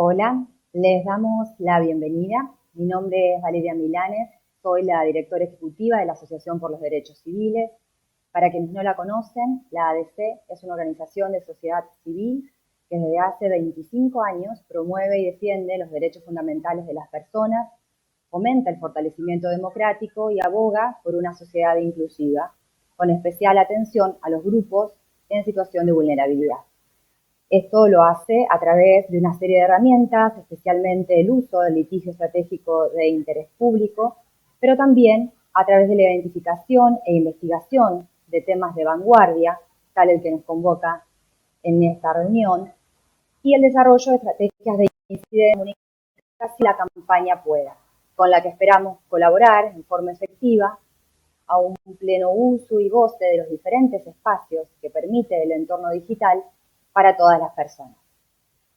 Hola, les damos la bienvenida. Mi nombre es Valeria Milanes, soy la directora ejecutiva de la Asociación por los Derechos Civiles. Para quienes no la conocen, la ADC es una organización de sociedad civil que desde hace 25 años promueve y defiende los derechos fundamentales de las personas, fomenta el fortalecimiento democrático y aboga por una sociedad inclusiva, con especial atención a los grupos en situación de vulnerabilidad. Esto lo hace a través de una serie de herramientas, especialmente el uso del litigio estratégico de interés público, pero también a través de la identificación e investigación de temas de vanguardia, tal el que nos convoca en esta reunión, y el desarrollo de estrategias de incidencia si la campaña pueda, con la que esperamos colaborar en forma efectiva a un pleno uso y goce de los diferentes espacios que permite el entorno digital para todas las personas.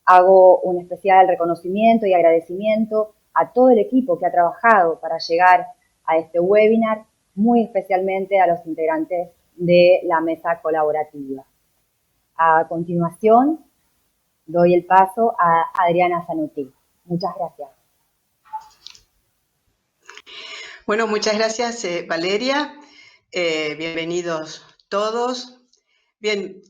Hago un especial reconocimiento y agradecimiento a todo el equipo que ha trabajado para llegar a este webinar, muy especialmente a los integrantes de la mesa colaborativa. A continuación, doy el paso a Adriana Zanuti. Muchas gracias. Bueno, muchas gracias, Valeria. Bienvenidos todos. Bien,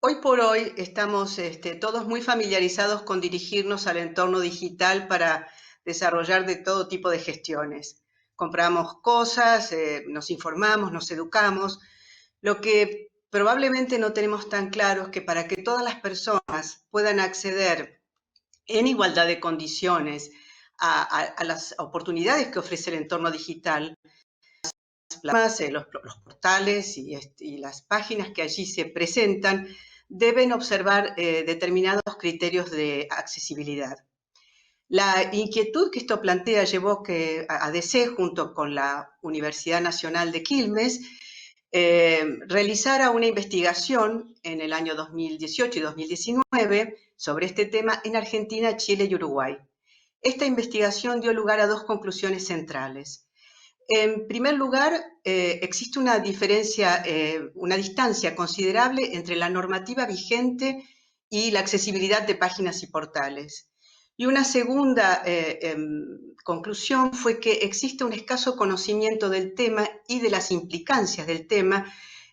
hoy por hoy estamos todos muy familiarizados con dirigirnos al entorno digital para desarrollar de todo tipo de gestiones. Compramos cosas, nos informamos, nos educamos. Lo que probablemente no tenemos tan claro es que para que todas las personas puedan acceder en igualdad de condiciones a las oportunidades que ofrece el entorno digital, los portales y las páginas que allí se presentan deben observar determinados criterios de accesibilidad. La inquietud que esto plantea llevó que ADC, junto con la Universidad Nacional de Quilmes, realizara una investigación en el año 2018 y 2019 sobre este tema en Argentina, Chile y Uruguay. Esta investigación dio lugar a dos conclusiones centrales. En primer lugar, existe una distancia considerable entre la normativa vigente y la accesibilidad de páginas y portales. Y una segunda conclusión fue que existe un escaso conocimiento del tema y de las implicancias del tema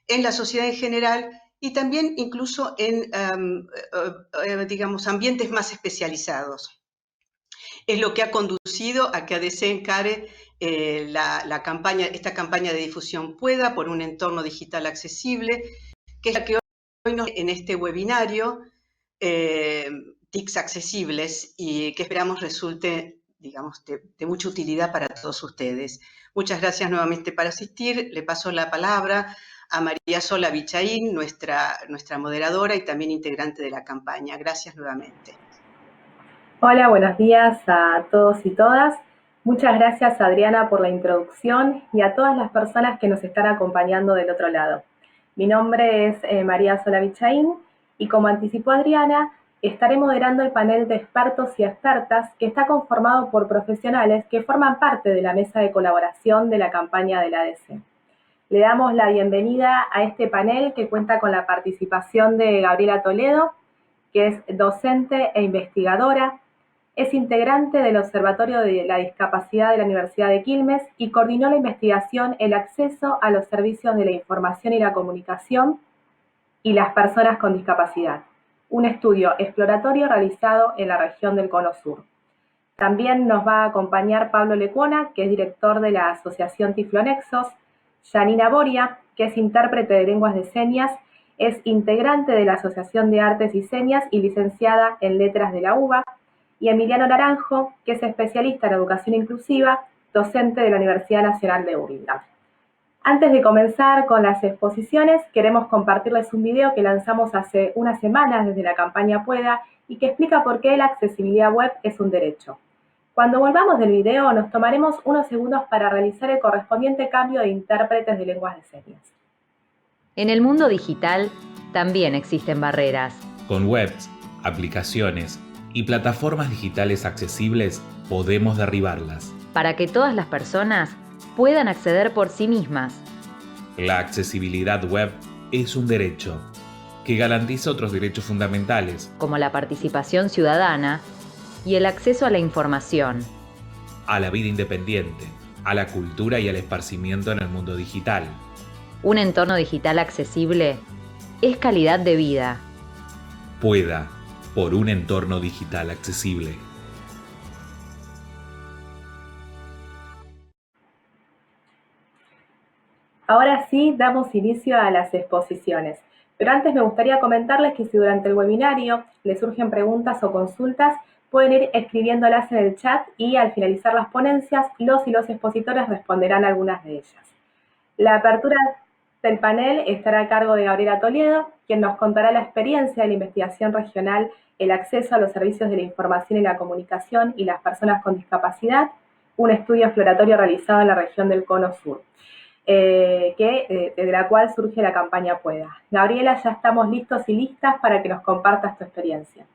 en la sociedad en general y también incluso en, digamos, ambientes más especializados. Es lo que ha conducido a que ADC encare esta campaña de difusión Pueda por un entorno digital accesible, que es la que hoy nos en este webinario, TICs accesibles, y que esperamos resulte, digamos, de mucha utilidad para todos ustedes. Muchas gracias nuevamente por asistir. Le paso la palabra a María Sola Bichaín, nuestra moderadora y también integrante de la campaña. Gracias nuevamente. Hola, buenos días a todos y todas. Muchas gracias, Adriana, por la introducción y a todas las personas que nos están acompañando del otro lado. Mi nombre es María Sola Bichaín y, como anticipó Adriana, estaré moderando el panel de expertos y expertas que está conformado por profesionales que forman parte de la mesa de colaboración de la campaña de la ADC. Le damos la bienvenida a este panel que cuenta con la participación de Gabriela Toledo, que es docente e investigadora. Es integrante del Observatorio de la Discapacidad de la Universidad de Quilmes y coordinó la investigación El acceso a los servicios de la información y la comunicación y las personas con discapacidad, un estudio exploratorio realizado en la región del Cono Sur. También nos va a acompañar Pablo Lecuona, que es director de la Asociación Tiflonexos, Janina Boria, que es intérprete de lenguas de señas, es integrante de la Asociación de Artes y Señas y licenciada en Letras de la UBA, y Emiliano Naranjo, que es especialista en educación inclusiva, docente de la Universidad Nacional de Urlingan. Antes de comenzar con las exposiciones, queremos compartirles un video que lanzamos hace unas semanas desde la campaña Pueda y que explica por qué la accesibilidad web es un derecho. Cuando volvamos del video, nos tomaremos unos segundos para realizar el correspondiente cambio de intérpretes de lenguas de señas. En el mundo digital también existen barreras. Con webs, aplicaciones y plataformas digitales accesibles podemos derribarlas. Para que todas las personas puedan acceder por sí mismas. La accesibilidad web es un derecho. que garantiza otros derechos fundamentales, como la participación ciudadana y el acceso a la información, a la vida independiente, a la cultura y al esparcimiento en el mundo digital. Un entorno digital accesible es calidad de vida. Pueda, por un entorno digital accesible. Ahora sí, damos inicio a las exposiciones. Pero antes me gustaría comentarles que si durante el webinario les surgen preguntas o consultas, pueden ir escribiéndolas en el chat y al finalizar las ponencias, los y los expositores responderán algunas de ellas. La apertura del panel estará a cargo de Gabriela Toledo, quien nos contará la experiencia de la investigación regional, el acceso a los servicios de la información y la comunicación y las personas con discapacidad, un estudio exploratorio realizado en la región del Cono Sur, desde la cual surge la campaña Pueda. Gabriela, ya estamos listos y listas para que nos compartas tu experiencia.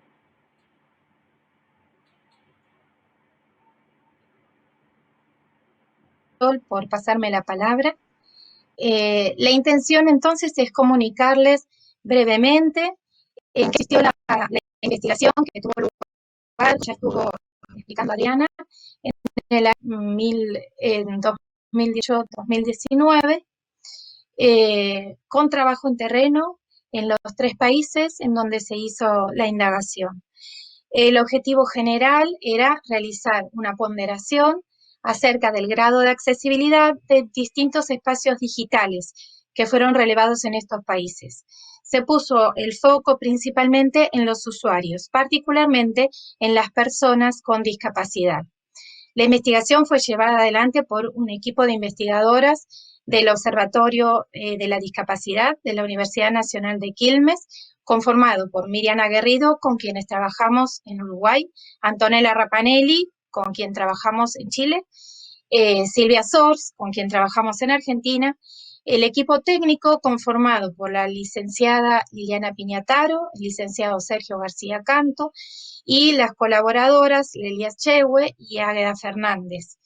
Por pasarme la palabra. La intención entonces es comunicarles brevemente que existió la investigación que tuvo lugar, ya estuvo explicando Adriana, en el en 2018-2019, con trabajo en terreno en los 3 países en donde se hizo la indagación. El objetivo general era realizar una ponderación acerca del grado de accesibilidad de distintos espacios digitales que fueron relevados en estos países. Se puso el foco principalmente en los usuarios, particularmente en las personas con discapacidad. La investigación fue llevada adelante por un equipo de investigadoras del Observatorio de la Discapacidad de la Universidad Nacional de Quilmes, conformado por Miriam Aguerrido, con quienes trabajamos en Uruguay, Antonella Rapanelli, con quien trabajamos en Chile, Silvia Sors, con quien trabajamos en Argentina, el equipo técnico conformado por la licenciada Liliana Piñataro, el licenciado Sergio García Canto, y las colaboradoras Lelias Chewe y Águeda Fernández,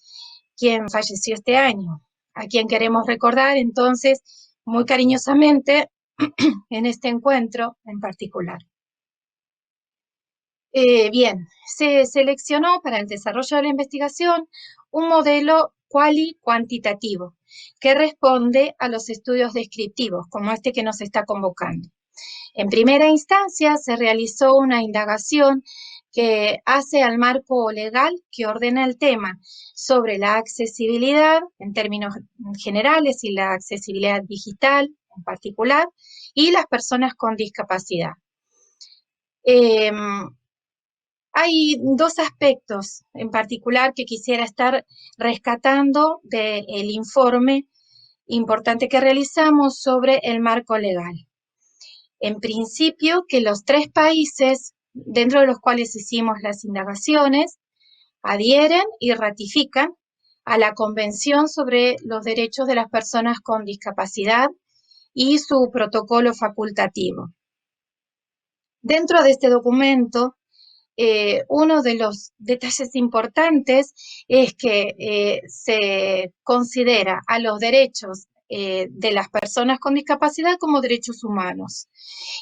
quien falleció este año, a quien queremos recordar entonces muy cariñosamente en este encuentro en particular. Bien, se seleccionó para el desarrollo de la investigación un modelo cuantitativo que responde a los estudios descriptivos, como este que nos está convocando. En primera instancia, se realizó una indagación que hace al marco legal que ordena el tema sobre la accesibilidad en términos generales y la accesibilidad digital en particular, y las personas con discapacidad. Hay 2 aspectos en particular que quisiera estar rescatando del informe importante que realizamos sobre el marco legal. En principio, que los 3 países dentro de los cuales hicimos las indagaciones adhieren y ratifican a la Convención sobre los Derechos de las Personas con Discapacidad y su protocolo facultativo. Dentro de este documento, uno de los detalles importantes es que se considera a los derechos de las personas con discapacidad como derechos humanos.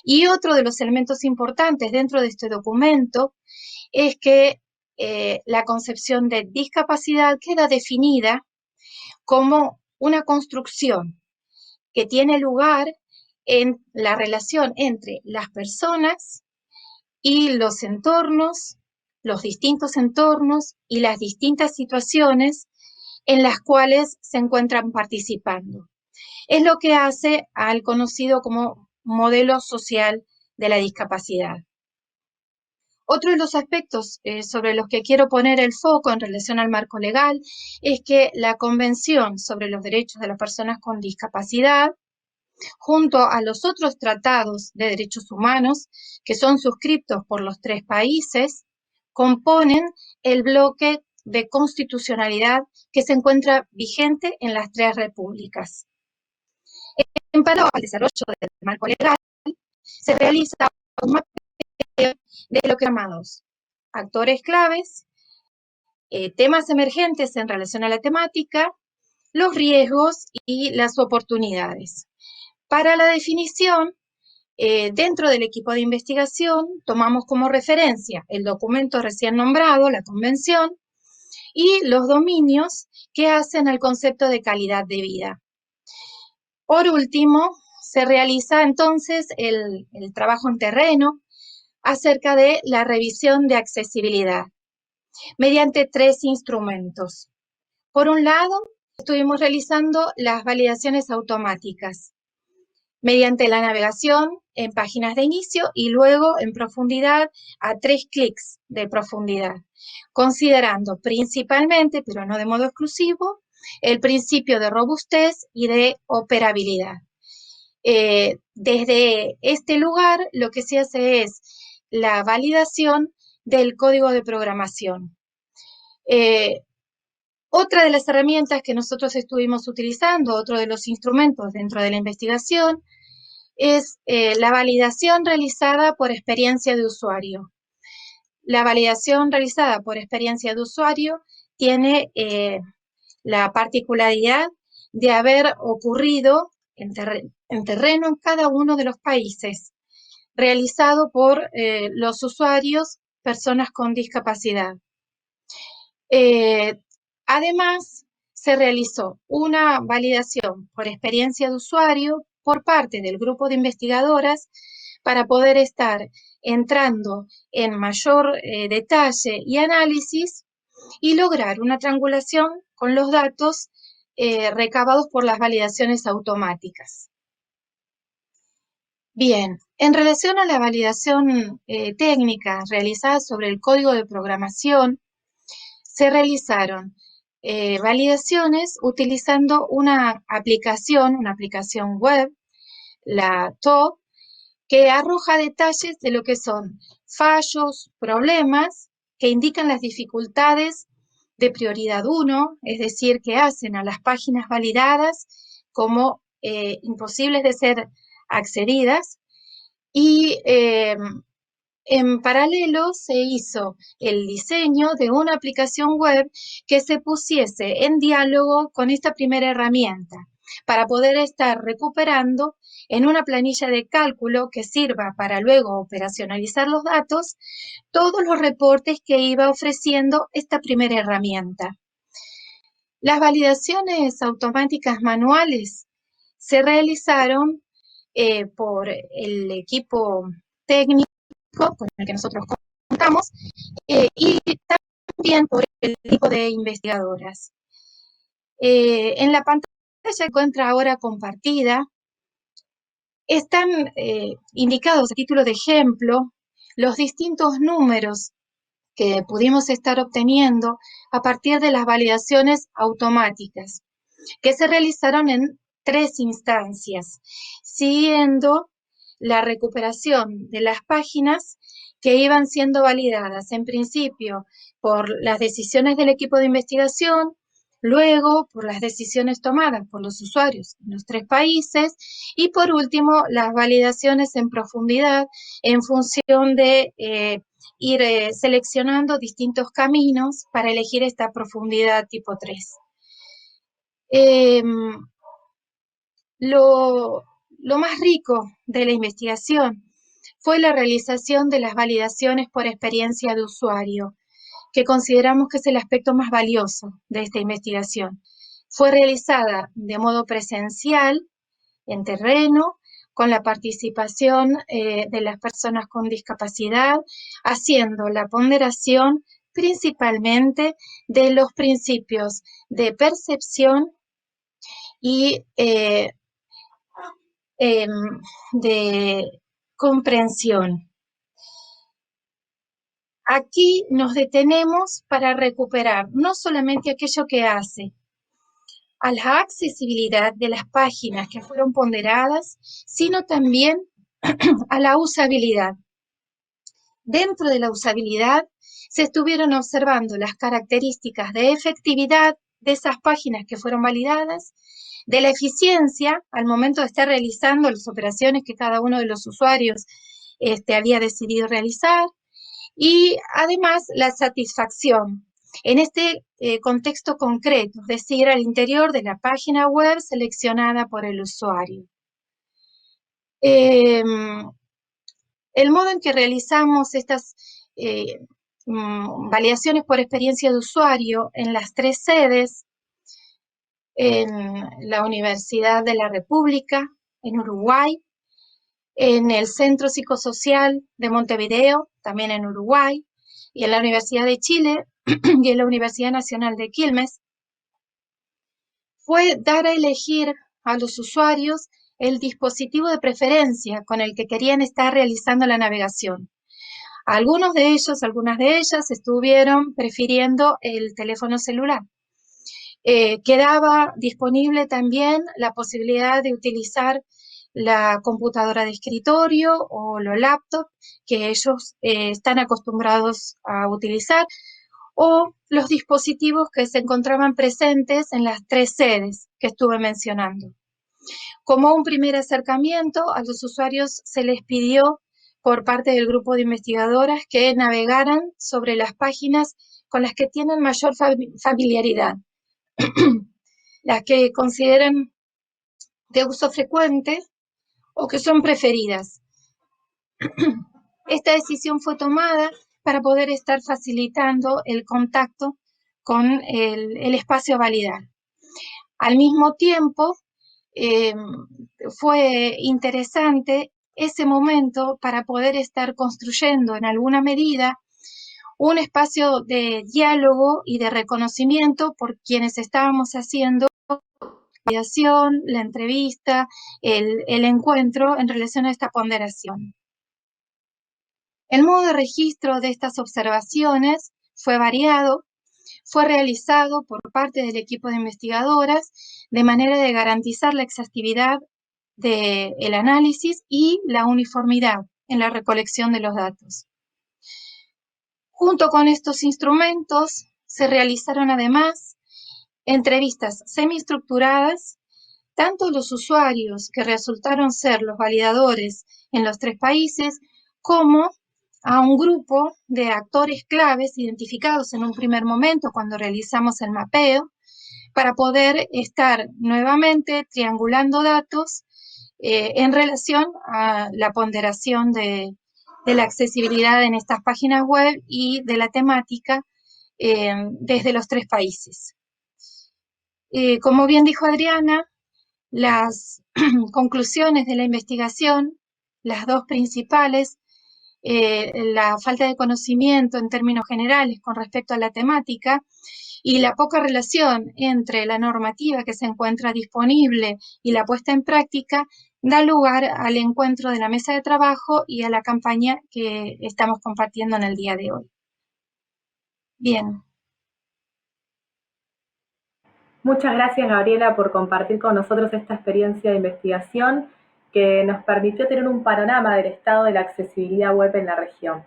Y otro de los elementos importantes dentro de este documento es que la concepción de discapacidad queda definida como una construcción que tiene lugar en la relación entre las personas y los entornos, los distintos entornos y las distintas situaciones en las cuales se encuentran participando. Es lo que hace al conocido como modelo social de la discapacidad. Otro de los aspectos sobre los que quiero poner el foco en relación al marco legal es que la Convención sobre los Derechos de las Personas con Discapacidad, junto a los otros tratados de derechos humanos que son suscriptos por los 3 países, componen el bloque de constitucionalidad que se encuentra vigente en las 3 repúblicas. En paralelo al desarrollo del marco legal, se realiza un mapeo de lo que llamados actores claves, temas emergentes en relación a la temática, los riesgos y las oportunidades. Para la definición, Dentro del equipo de investigación tomamos como referencia el documento recién nombrado, la convención, y los dominios que hacen al concepto de calidad de vida. Por último, se realiza entonces el trabajo en terreno acerca de la revisión de accesibilidad mediante 3 instrumentos. Por un lado, estuvimos realizando las validaciones automáticas mediante la navegación en páginas de inicio y luego en profundidad a 3 clics de profundidad, considerando principalmente, pero no de modo exclusivo, el principio de robustez y de operabilidad. Desde este lugar lo que se hace es la validación del código de programación. Otra de las herramientas que nosotros estuvimos utilizando, otro de los instrumentos dentro de la investigación, es la validación realizada por experiencia de usuario. La validación realizada por experiencia de usuario tiene la particularidad de haber ocurrido en terreno en cada uno de los países, realizado por los usuarios, personas con discapacidad. Además, se realizó una validación por experiencia de usuario por parte del grupo de investigadoras para poder estar entrando en mayor detalle y análisis y lograr una triangulación con los datos recabados por las validaciones automáticas. Bien, en relación a la validación técnica realizada sobre el código de programación, se realizaron validaciones utilizando una aplicación web, la TOB, que arroja detalles de lo que son fallos, problemas, que indican las dificultades de prioridad 1, es decir, que hacen a las páginas validadas como imposibles de ser accedidas, y en paralelo se hizo el diseño de una aplicación web que se pusiese en diálogo con esta primera herramienta para poder estar recuperando en una planilla de cálculo que sirva para luego operacionalizar los datos, todos los reportes que iba ofreciendo esta primera herramienta. Las validaciones automáticas manuales se realizaron por el equipo técnico con el que nosotros contamos y también por el equipo de investigadoras. En la pantalla se encuentra ahora compartida. Están indicados a título de ejemplo los distintos números que pudimos estar obteniendo a partir de las validaciones automáticas que se realizaron en 3 instancias, siguiendo la recuperación de las páginas que iban siendo validadas en principio por las decisiones del equipo de investigación, luego por las decisiones tomadas por los usuarios en los 3 países y por último las validaciones en profundidad en función de ir seleccionando distintos caminos para elegir esta profundidad tipo 3. Lo más rico de la investigación fue la realización de las validaciones por experiencia de usuario, que consideramos que es el aspecto más valioso de esta investigación. Fue realizada de modo presencial, en terreno, con la participación de las personas con discapacidad, haciendo la ponderación principalmente de los principios de percepción y de comprensión. Aquí nos detenemos para recuperar no solamente aquello que hace a la accesibilidad de las páginas que fueron ponderadas, sino también a la usabilidad. Dentro de la usabilidad se estuvieron observando las características de efectividad de esas páginas que fueron validadas, de la eficiencia al momento de estar realizando las operaciones que cada uno de los usuarios había decidido realizar, y además la satisfacción en este contexto concreto, es decir, al interior de la página web seleccionada por el usuario. El modo en que realizamos estas validaciones por experiencia de usuario en las 3 sedes, en la Universidad de la República, en Uruguay, en el Centro Psicosocial de Montevideo, también en Uruguay, y en la Universidad de Chile y en la Universidad Nacional de Quilmes, fue dar a elegir a los usuarios el dispositivo de preferencia con el que querían estar realizando la navegación. Algunas de ellas estuvieron prefiriendo el teléfono celular. Quedaba disponible también la posibilidad de utilizar la computadora de escritorio o los laptops que ellos están acostumbrados a utilizar, o los dispositivos que se encontraban presentes en las 3 sedes que estuve mencionando. Como un primer acercamiento, a los usuarios se les pidió por parte del grupo de investigadoras que navegaran sobre las páginas con las que tienen mayor familiaridad, las que consideran de uso frecuente o que son preferidas. Esta decisión fue tomada para poder estar facilitando el contacto con el espacio a validar. Al mismo tiempo, fue interesante ese momento para poder estar construyendo en alguna medida un espacio de diálogo y de reconocimiento por quienes estábamos haciendo la validación, la entrevista, el encuentro en relación a esta ponderación. El modo de registro de estas observaciones fue variado, fue realizado por parte del equipo de investigadoras de manera de garantizar la exhaustividad del análisis y la uniformidad en la recolección de los datos. Junto con estos instrumentos se realizaron además entrevistas semiestructuradas, tanto a los usuarios que resultaron ser los validadores en los 3 países, como a un grupo de actores claves identificados en un primer momento cuando realizamos el mapeo, para poder estar nuevamente triangulando datos en relación a la ponderación de la accesibilidad en estas páginas web y de la temática desde los 3 países. Como bien dijo Adriana, las conclusiones de la investigación, las 2 principales, la falta de conocimiento en términos generales con respecto a la temática y la poca relación entre la normativa que se encuentra disponible y la puesta en práctica, da lugar al encuentro de la mesa de trabajo y a la campaña que estamos compartiendo en el día de hoy. Bien. Muchas gracias, Gabriela, por compartir con nosotros esta experiencia de investigación que nos permitió tener un panorama del estado de la accesibilidad web en la región.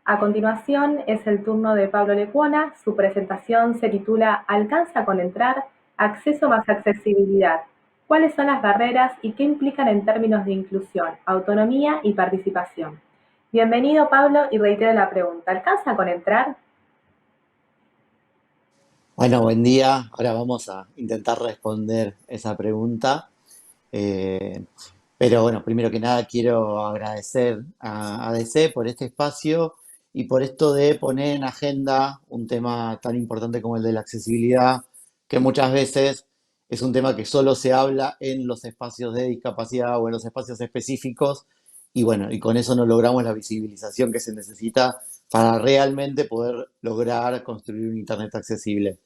A continuación es el turno de Pablo Lecuona. Su presentación se titula ¿Alcanza con entrar? Acceso más accesibilidad. ¿Cuáles son las barreras y qué implican en términos de inclusión, autonomía y participación? Bienvenido, Pablo, y reitero la pregunta. ¿Alcanza con entrar? Bueno, buen día. Ahora vamos a intentar responder esa pregunta. Pero bueno, primero que nada quiero agradecer a ADC por este espacio y por esto de poner en agenda un tema tan importante como el de la accesibilidad, que muchas veces es un tema que solo se habla en los espacios de discapacidad o en los espacios específicos, y bueno, y con eso no logramos la visibilización que se necesita para realmente poder lograr construir un Internet accesible.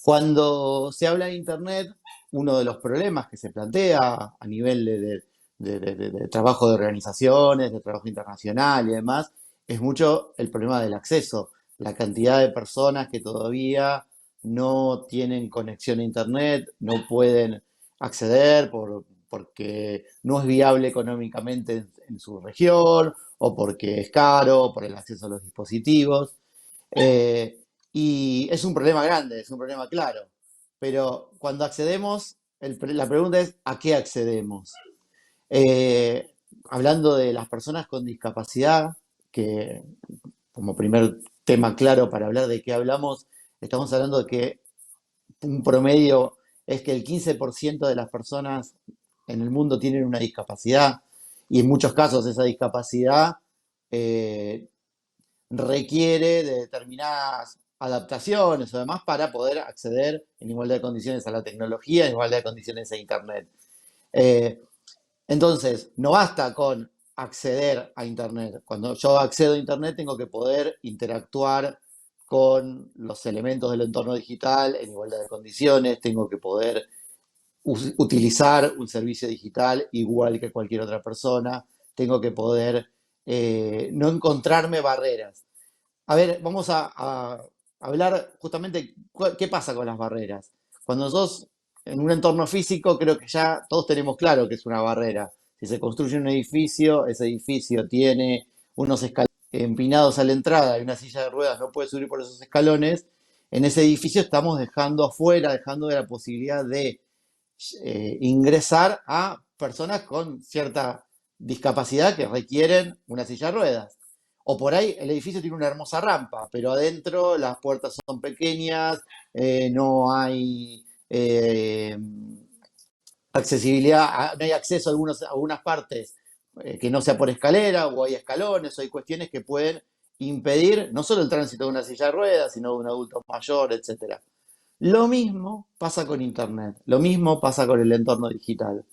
Cuando se habla de Internet, uno de los problemas que se plantea a nivel de trabajo de organizaciones, de trabajo internacional y demás, es mucho el problema del acceso. La cantidad de personas que todavía no tienen conexión a Internet, no pueden acceder porque no es viable económicamente en su región, o porque es caro, o por el acceso a los dispositivos. Y es un problema grande, es un problema claro. Pero cuando accedemos, la pregunta es ¿a qué accedemos? Hablando de las personas con discapacidad, que como primer tema claro para hablar de qué hablamos, estamos hablando de que un promedio es que el 15% de las personas en el mundo tienen una discapacidad y en muchos casos esa discapacidad eh, requiere de determinadas adaptaciones o demás para poder acceder en igualdad de condiciones a la tecnología, en igualdad de condiciones a Internet. Eh, entonces, no basta con acceder a Internet. Cuando yo accedo a Internet tengo que poder interactuar con los elementos del entorno digital en igualdad de condiciones, tengo que poder utilizar un servicio digital igual que cualquier otra persona, tengo que poder no encontrarme barreras. A ver, vamos a hablar justamente qué pasa con las barreras. Cuando sos en un entorno físico, creo que ya todos tenemos claro que es una barrera. Si se construye un edificio, ese edificio tiene unos escalones empinados a la entrada y una silla de ruedas no puede subir por esos escalones. En ese edificio estamos dejando afuera, dejando de la posibilidad de ingresar a personas con cierta discapacidad que requieren una silla de ruedas. O por ahí el edificio tiene una hermosa rampa, pero adentro las puertas son pequeñas, no hay accesibilidad, no hay acceso a algunas partes que no sea por escalera, o hay escalones, o hay cuestiones que pueden impedir no solo el tránsito de una silla de ruedas, sino de un adulto mayor, etc. Lo mismo pasa con Internet, lo mismo pasa con el entorno digital.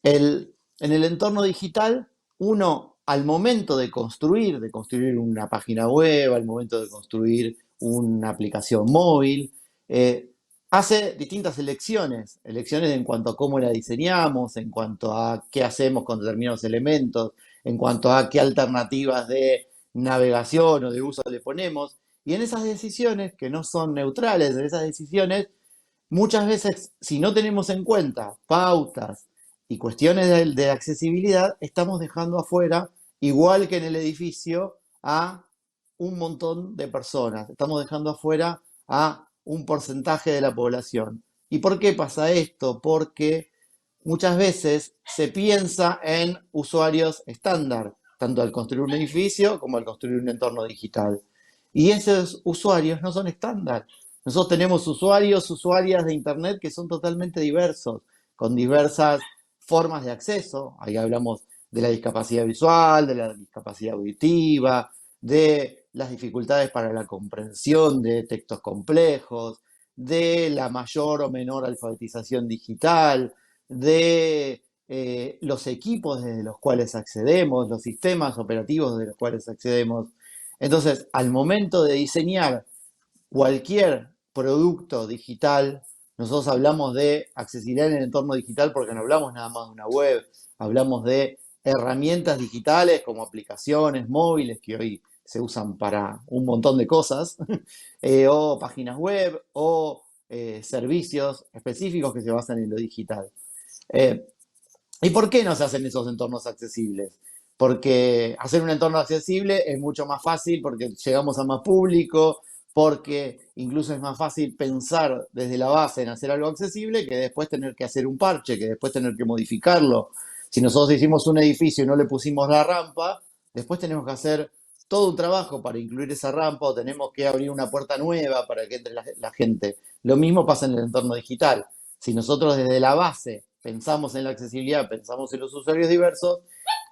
En el entorno digital, uno al momento de construir una página web, al momento de construir una aplicación móvil, hace distintas elecciones en cuanto a cómo la diseñamos, en cuanto a qué hacemos con determinados elementos, en cuanto a qué alternativas de navegación o de uso le ponemos. Y en esas decisiones, que no son neutrales, en esas decisiones, muchas veces, si no tenemos en cuenta pautas y cuestiones de accesibilidad, estamos dejando afuera, igual que en el edificio, a un montón de personas. Estamos dejando afuera a un porcentaje de la población. ¿Y por qué pasa esto? Porque muchas veces se piensa en usuarios estándar, tanto al construir un edificio como al construir un entorno digital. Y esos usuarios no son estándar. Nosotros tenemos usuarios, usuarias de Internet que son totalmente diversos, con diversas formas de acceso. Ahí hablamos de la discapacidad visual, de la discapacidad auditiva, de las dificultades para la comprensión de textos complejos, de la mayor o menor alfabetización digital, de los equipos desde los cuales accedemos, los sistemas operativos desde los cuales accedemos. Entonces, al momento de diseñar cualquier producto digital, nosotros hablamos de accesibilidad en el entorno digital porque no hablamos nada más de una web, hablamos de herramientas digitales como aplicaciones móviles que hoy se usan para un montón de cosas, o páginas web, o servicios específicos que se basan en lo digital. ¿Y por qué no se hacen esos entornos accesibles? Porque hacer un entorno accesible es mucho más fácil porque llegamos a más público, porque incluso es más fácil pensar desde la base en hacer algo accesible que después tener que hacer un parche, que después tener que modificarlo. Si nosotros hicimos un edificio y no le pusimos la rampa, después tenemos que hacer todo un trabajo para incluir esa rampa o tenemos que abrir una puerta nueva para que entre la gente. Lo mismo pasa en el entorno digital. Si nosotros desde la base pensamos en la accesibilidad, pensamos en los usuarios diversos,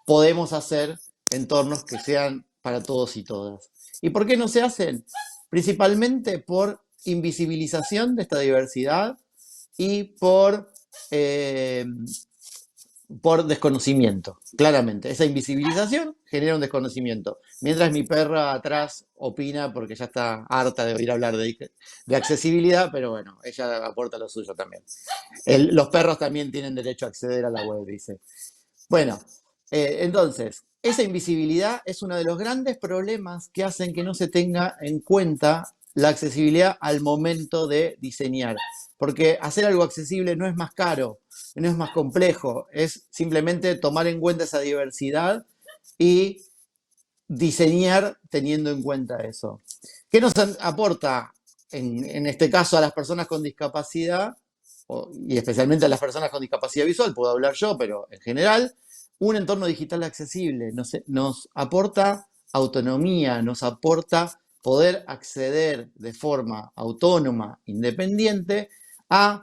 podemos hacer entornos que sean para todos y todas. ¿Y por qué no se hacen? Principalmente por invisibilización de esta diversidad y por desconocimiento, claramente. Esa invisibilización genera un desconocimiento. Mientras mi perra atrás opina porque ya está harta de oír hablar de accesibilidad, pero bueno, ella aporta lo suyo también. Los perros también tienen derecho a acceder a la web, dice. Bueno, entonces, esa invisibilidad es uno de los grandes problemas que hacen que no se tenga en cuenta la accesibilidad al momento de diseñar. Porque hacer algo accesible no es más caro, no es más complejo, es simplemente tomar en cuenta esa diversidad y diseñar teniendo en cuenta eso. ¿Qué nos aporta en este caso a las personas con discapacidad, y especialmente a las personas con discapacidad visual? Puedo hablar yo, pero en general, un entorno digital accesible nos aporta autonomía, nos aporta poder acceder de forma autónoma, independiente, a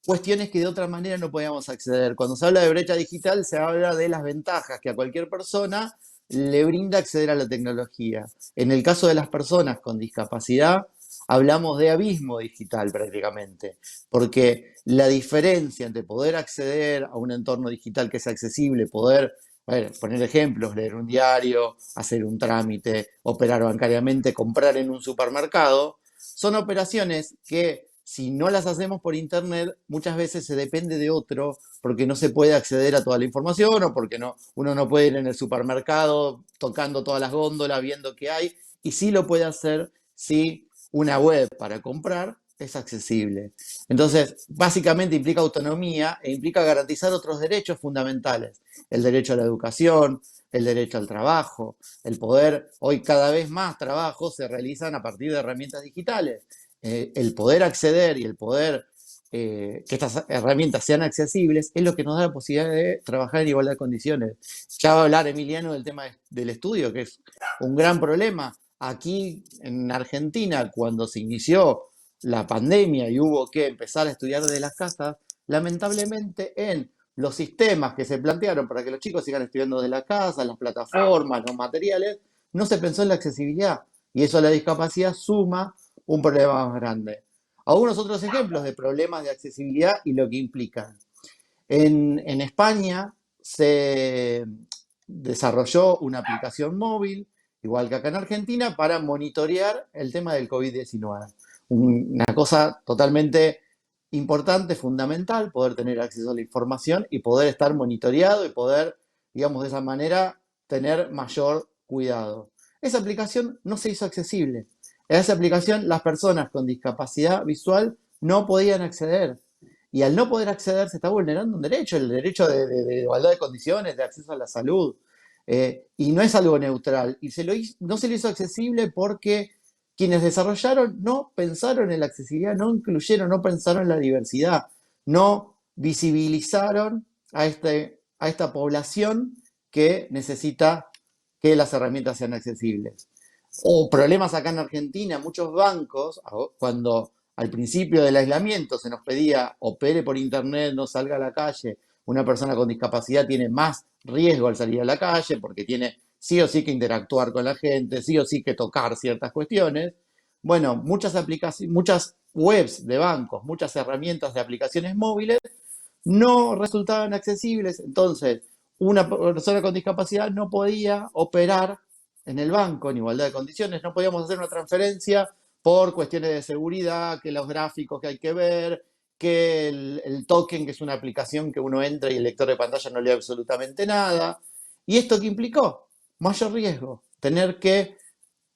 cuestiones que de otra manera no podíamos acceder. Cuando se habla de brecha digital, se habla de las ventajas que a cualquier persona le brinda acceder a la tecnología. En el caso de las personas con discapacidad, hablamos de abismo digital prácticamente, porque la diferencia entre poder acceder a un entorno digital que sea accesible, poder, a ver, poner ejemplos, leer un diario, hacer un trámite, operar bancariamente, comprar en un supermercado, son operaciones que si no las hacemos por internet, muchas veces se depende de otro porque no se puede acceder a toda la información o porque uno no puede ir en el supermercado tocando todas las góndolas, viendo qué hay, y sí lo puede hacer si una web para comprar es accesible. Entonces, básicamente implica autonomía e implica garantizar otros derechos fundamentales. El derecho a la educación, el derecho al trabajo, el poder, hoy cada vez más trabajos se realizan a partir de herramientas digitales. El poder acceder y el poder que estas herramientas sean accesibles es lo que nos da la posibilidad de trabajar en igualdad de condiciones. Ya va a hablar Emiliano del tema del estudio, que es un gran problema. Aquí en Argentina, cuando se inició la pandemia y hubo que empezar a estudiar desde las casas, lamentablemente en los sistemas que se plantearon para que los chicos sigan estudiando desde la casa, las plataformas, los materiales, no se pensó en la accesibilidad. Y eso a la discapacidad suma un problema más grande. Algunos otros ejemplos de problemas de accesibilidad y lo que implican. En España se desarrolló una aplicación móvil, igual que acá en Argentina, para monitorear el tema del COVID-19. Una cosa totalmente importante, fundamental, poder tener acceso a la información y poder estar monitoreado y poder, digamos, de esa manera tener mayor cuidado. Esa aplicación no se hizo accesible. A esa aplicación las personas con discapacidad visual no podían acceder. Y al no poder acceder se está vulnerando un derecho, el derecho de igualdad de condiciones, de acceso a la salud. Y no es algo neutral. Y no se lo hizo accesible porque quienes desarrollaron no pensaron en la accesibilidad, no incluyeron, no pensaron en la diversidad, no visibilizaron a esta población que necesita que las herramientas sean accesibles. O problemas acá en Argentina, muchos bancos, cuando al principio del aislamiento se nos pedía opere por internet, no salga a la calle, una persona con discapacidad tiene más riesgo al salir a la calle porque tiene sí o sí que interactuar con la gente, sí o sí que tocar ciertas cuestiones. Bueno, muchas webs de bancos, muchas herramientas de aplicaciones móviles no resultaban accesibles, entonces una persona con discapacidad no podía operar en el banco en igualdad de condiciones, no podíamos hacer una transferencia por cuestiones de seguridad, que los gráficos que hay que ver, que el token, que es una aplicación que uno entra y el lector de pantalla no lee absolutamente nada. ¿Y esto qué implicó? Mayor riesgo, tener que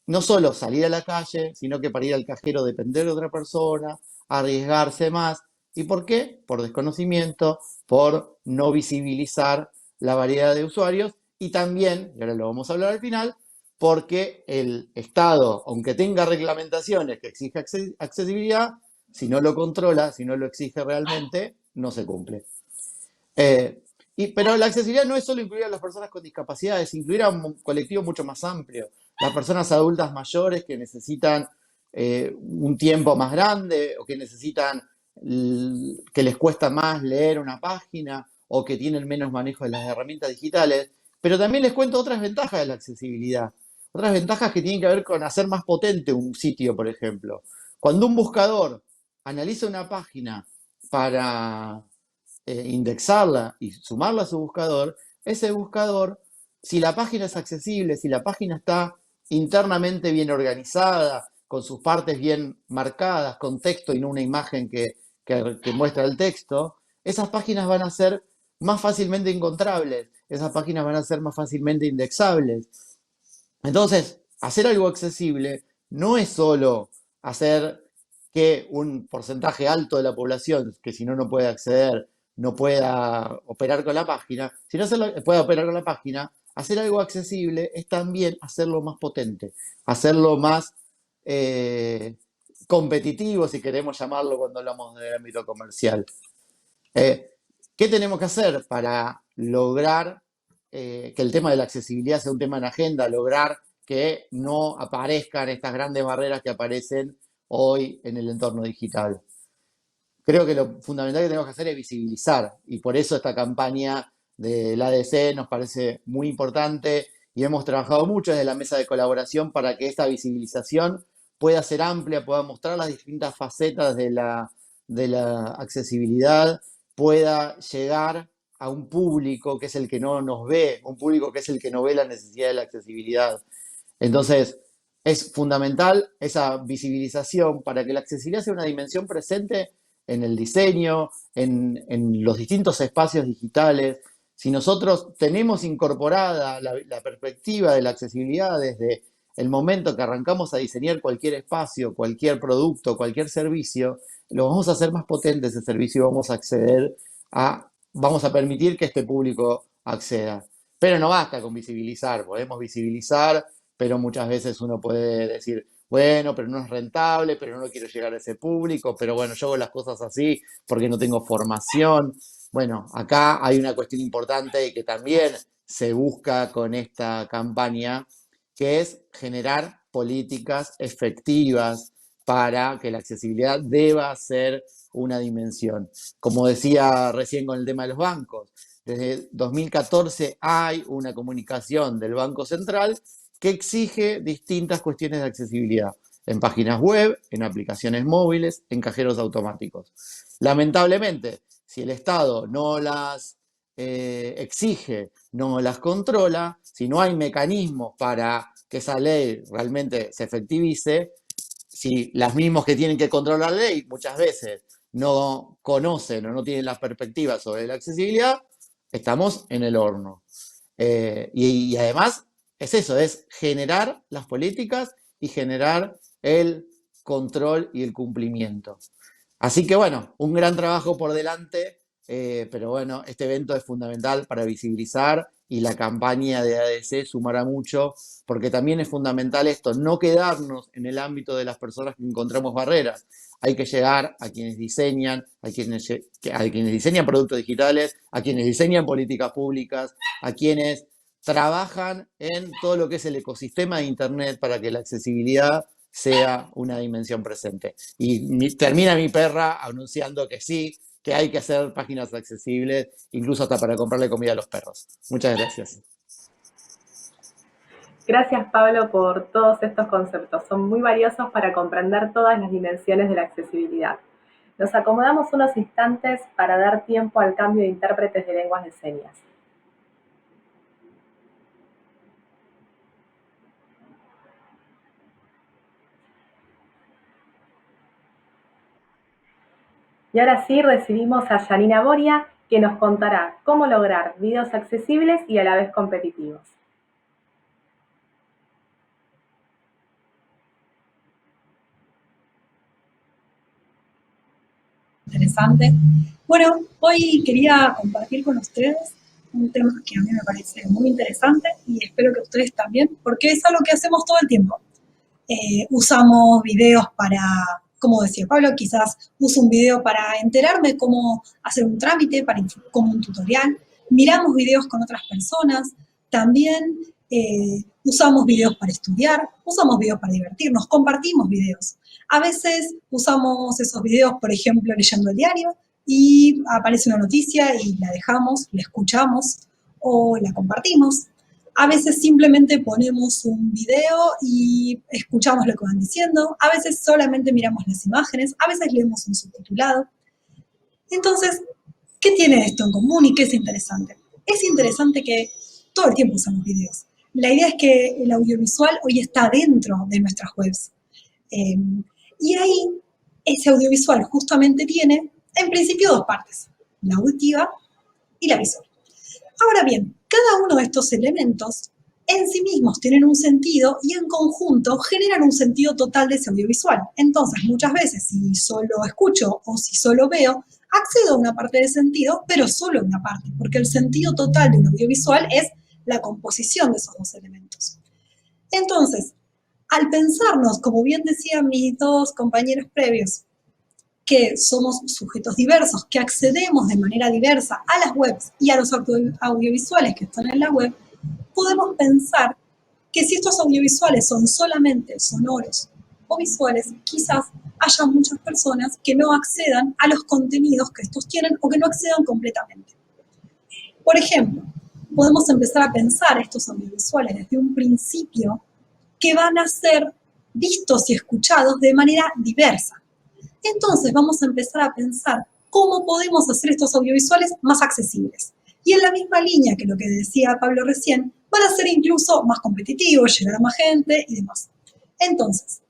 no solo salir a la calle, sino que para ir al cajero depender de otra persona, arriesgarse más. ¿Y por qué? Por desconocimiento, por no visibilizar la variedad de usuarios y también, y ahora lo vamos a hablar al final, porque el Estado, aunque tenga reglamentaciones que exigen accesibilidad, si no lo controla, si no lo exige realmente, no se cumple. Pero la accesibilidad no es solo incluir a las personas con discapacidades, incluir a un colectivo mucho más amplio. Las personas adultas mayores que necesitan un tiempo más grande o que necesitan que les cuesta más leer una página o que tienen menos manejo de las herramientas digitales. Pero también les cuento otras ventajas de la accesibilidad. Otras ventajas que tienen que ver con hacer más potente un sitio, por ejemplo. Cuando un buscador analiza una página para indexarla y sumarla a su buscador, ese buscador, si la página es accesible, si la página está internamente bien organizada, con sus partes bien marcadas, con texto y no una imagen que muestra el texto, esas páginas van a ser más fácilmente encontrables, esas páginas van a ser más fácilmente indexables. Entonces, hacer algo accesible no es solo hacer que un porcentaje alto de la población, que si no, no puede acceder, no pueda operar con la página, si no pueda operar con la página, hacer algo accesible es también hacerlo más potente, hacerlo más competitivo, si queremos llamarlo cuando hablamos del ámbito comercial. ¿Qué tenemos que hacer para lograr que el tema de la accesibilidad sea un tema en agenda, lograr que no aparezcan estas grandes barreras que aparecen hoy en el entorno digital? creo que lo fundamental que tenemos que hacer es visibilizar, y por eso esta campaña del ADC nos parece muy importante y hemos trabajado mucho desde la mesa de colaboración para que esta visibilización pueda ser amplia, pueda mostrar las distintas facetas de la accesibilidad, pueda llegar a un público que es el que no nos ve, un público que es el que no ve la necesidad de la accesibilidad. Entonces, es fundamental esa visibilización para que la accesibilidad sea una dimensión presente en el diseño, en los distintos espacios digitales. Si nosotros tenemos incorporada la perspectiva de la accesibilidad desde el momento que arrancamos a diseñar cualquier espacio, cualquier producto, cualquier servicio, lo vamos a hacer más potente ese servicio y vamos a permitir que este público acceda. Pero no basta con visibilizar, podemos visibilizar, pero muchas veces uno puede decir, bueno, pero no es rentable, pero no quiero llegar a ese público, pero bueno, yo hago las cosas así porque no tengo formación. Bueno, acá hay una cuestión importante y que también se busca con esta campaña, que es generar políticas efectivas para que la accesibilidad deba ser una dimensión. Como decía recién con el tema de los bancos, desde 2014 hay una comunicación del Banco Central que exige distintas cuestiones de accesibilidad en páginas web, en aplicaciones móviles, en cajeros automáticos. Lamentablemente, si el Estado no las exige, no las controla, si no hay mecanismos para que esa ley realmente se efectivice, si las mismas que tienen que controlar la ley muchas veces no conocen o no tienen las perspectivas sobre la accesibilidad, estamos en el horno. Y además es eso, es generar las políticas y generar el control y el cumplimiento. Así que bueno, un gran trabajo por delante, pero bueno, este evento es fundamental para visibilizar y la campaña de ADC sumará mucho, porque también es fundamental esto, no quedarnos en el ámbito de las personas que encontramos barreras. Hay que llegar a quienes diseñan, a quienes diseñan productos digitales, a quienes diseñan políticas públicas, a quienes trabajan en todo lo que es el ecosistema de Internet para que la accesibilidad sea una dimensión presente. Y termina mi perra anunciando que sí, que hay que hacer páginas accesibles, incluso hasta para comprarle comida a los perros. Muchas gracias. Gracias, Pablo, por todos estos conceptos. Son muy valiosos para comprender todas las dimensiones de la accesibilidad. Nos acomodamos unos instantes para dar tiempo al cambio de intérpretes de lenguas de señas. Y ahora sí recibimos a Janina Boria, que nos contará cómo lograr videos accesibles y a la vez competitivos. Interesante. Bueno, hoy quería compartir con ustedes un tema que a mí me parece muy interesante y espero que ustedes también, porque es algo que hacemos todo el tiempo. Usamos videos para, como decía Pablo, quizás uso un video para enterarme cómo hacer un trámite, como un tutorial. Miramos videos con otras personas. También usamos videos para estudiar, usamos videos para divertirnos, compartimos videos. A veces usamos esos videos, por ejemplo, leyendo el diario y aparece una noticia y la dejamos, la escuchamos o la compartimos. A veces simplemente ponemos un video y escuchamos lo que van diciendo. A veces solamente miramos las imágenes. A veces leemos un subtitulado. Entonces, ¿qué tiene esto en común y qué es interesante? Es interesante que todo el tiempo usamos videos. La idea es que el audiovisual hoy está dentro de nuestras webs. Y ahí, ese audiovisual justamente tiene, en principio, dos partes, la auditiva y la visual. Ahora bien, cada uno de estos elementos en sí mismos tienen un sentido y en conjunto generan un sentido total de ese audiovisual. Entonces, muchas veces, si solo escucho o si solo veo, accedo a una parte de sentido, pero solo a una parte, porque el sentido total de un audiovisual es la composición de esos dos elementos. Entonces, al pensarnos, como bien decían mis dos compañeros previos, que somos sujetos diversos, que accedemos de manera diversa a las webs y a los audiovisuales que están en la web, podemos pensar que si estos audiovisuales son solamente sonoros o visuales, quizás haya muchas personas que no accedan a los contenidos que estos tienen o que no accedan completamente. Por ejemplo, podemos empezar a pensar estos audiovisuales desde un principio que van a ser vistos y escuchados de manera diversa. Entonces vamos a empezar a pensar cómo podemos hacer estos audiovisuales más accesibles. Y en la misma línea que lo que decía Pablo recién, van a ser incluso más competitivos, llegar a más gente y demás. Entonces,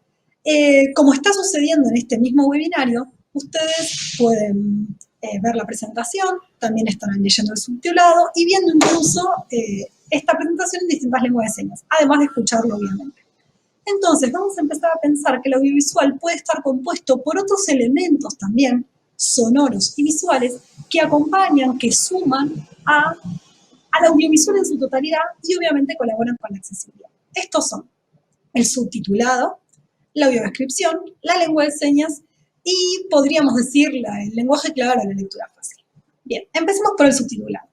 como está sucediendo en este mismo webinario, ustedes pueden ver la presentación, también estarán leyendo el subtitulado y viendo incluso esta presentación en distintas lenguas de señas, además de escucharlo obviamente. Entonces, vamos a empezar a pensar que el audiovisual puede estar compuesto por otros elementos también, sonoros y visuales, que acompañan, que suman al audiovisual en su totalidad y obviamente colaboran con la accesibilidad. Estos son el subtitulado, la audiodescripción, la lengua de señas y podríamos decir el lenguaje clave para la lectura fácil. Bien, empecemos por el subtitulado.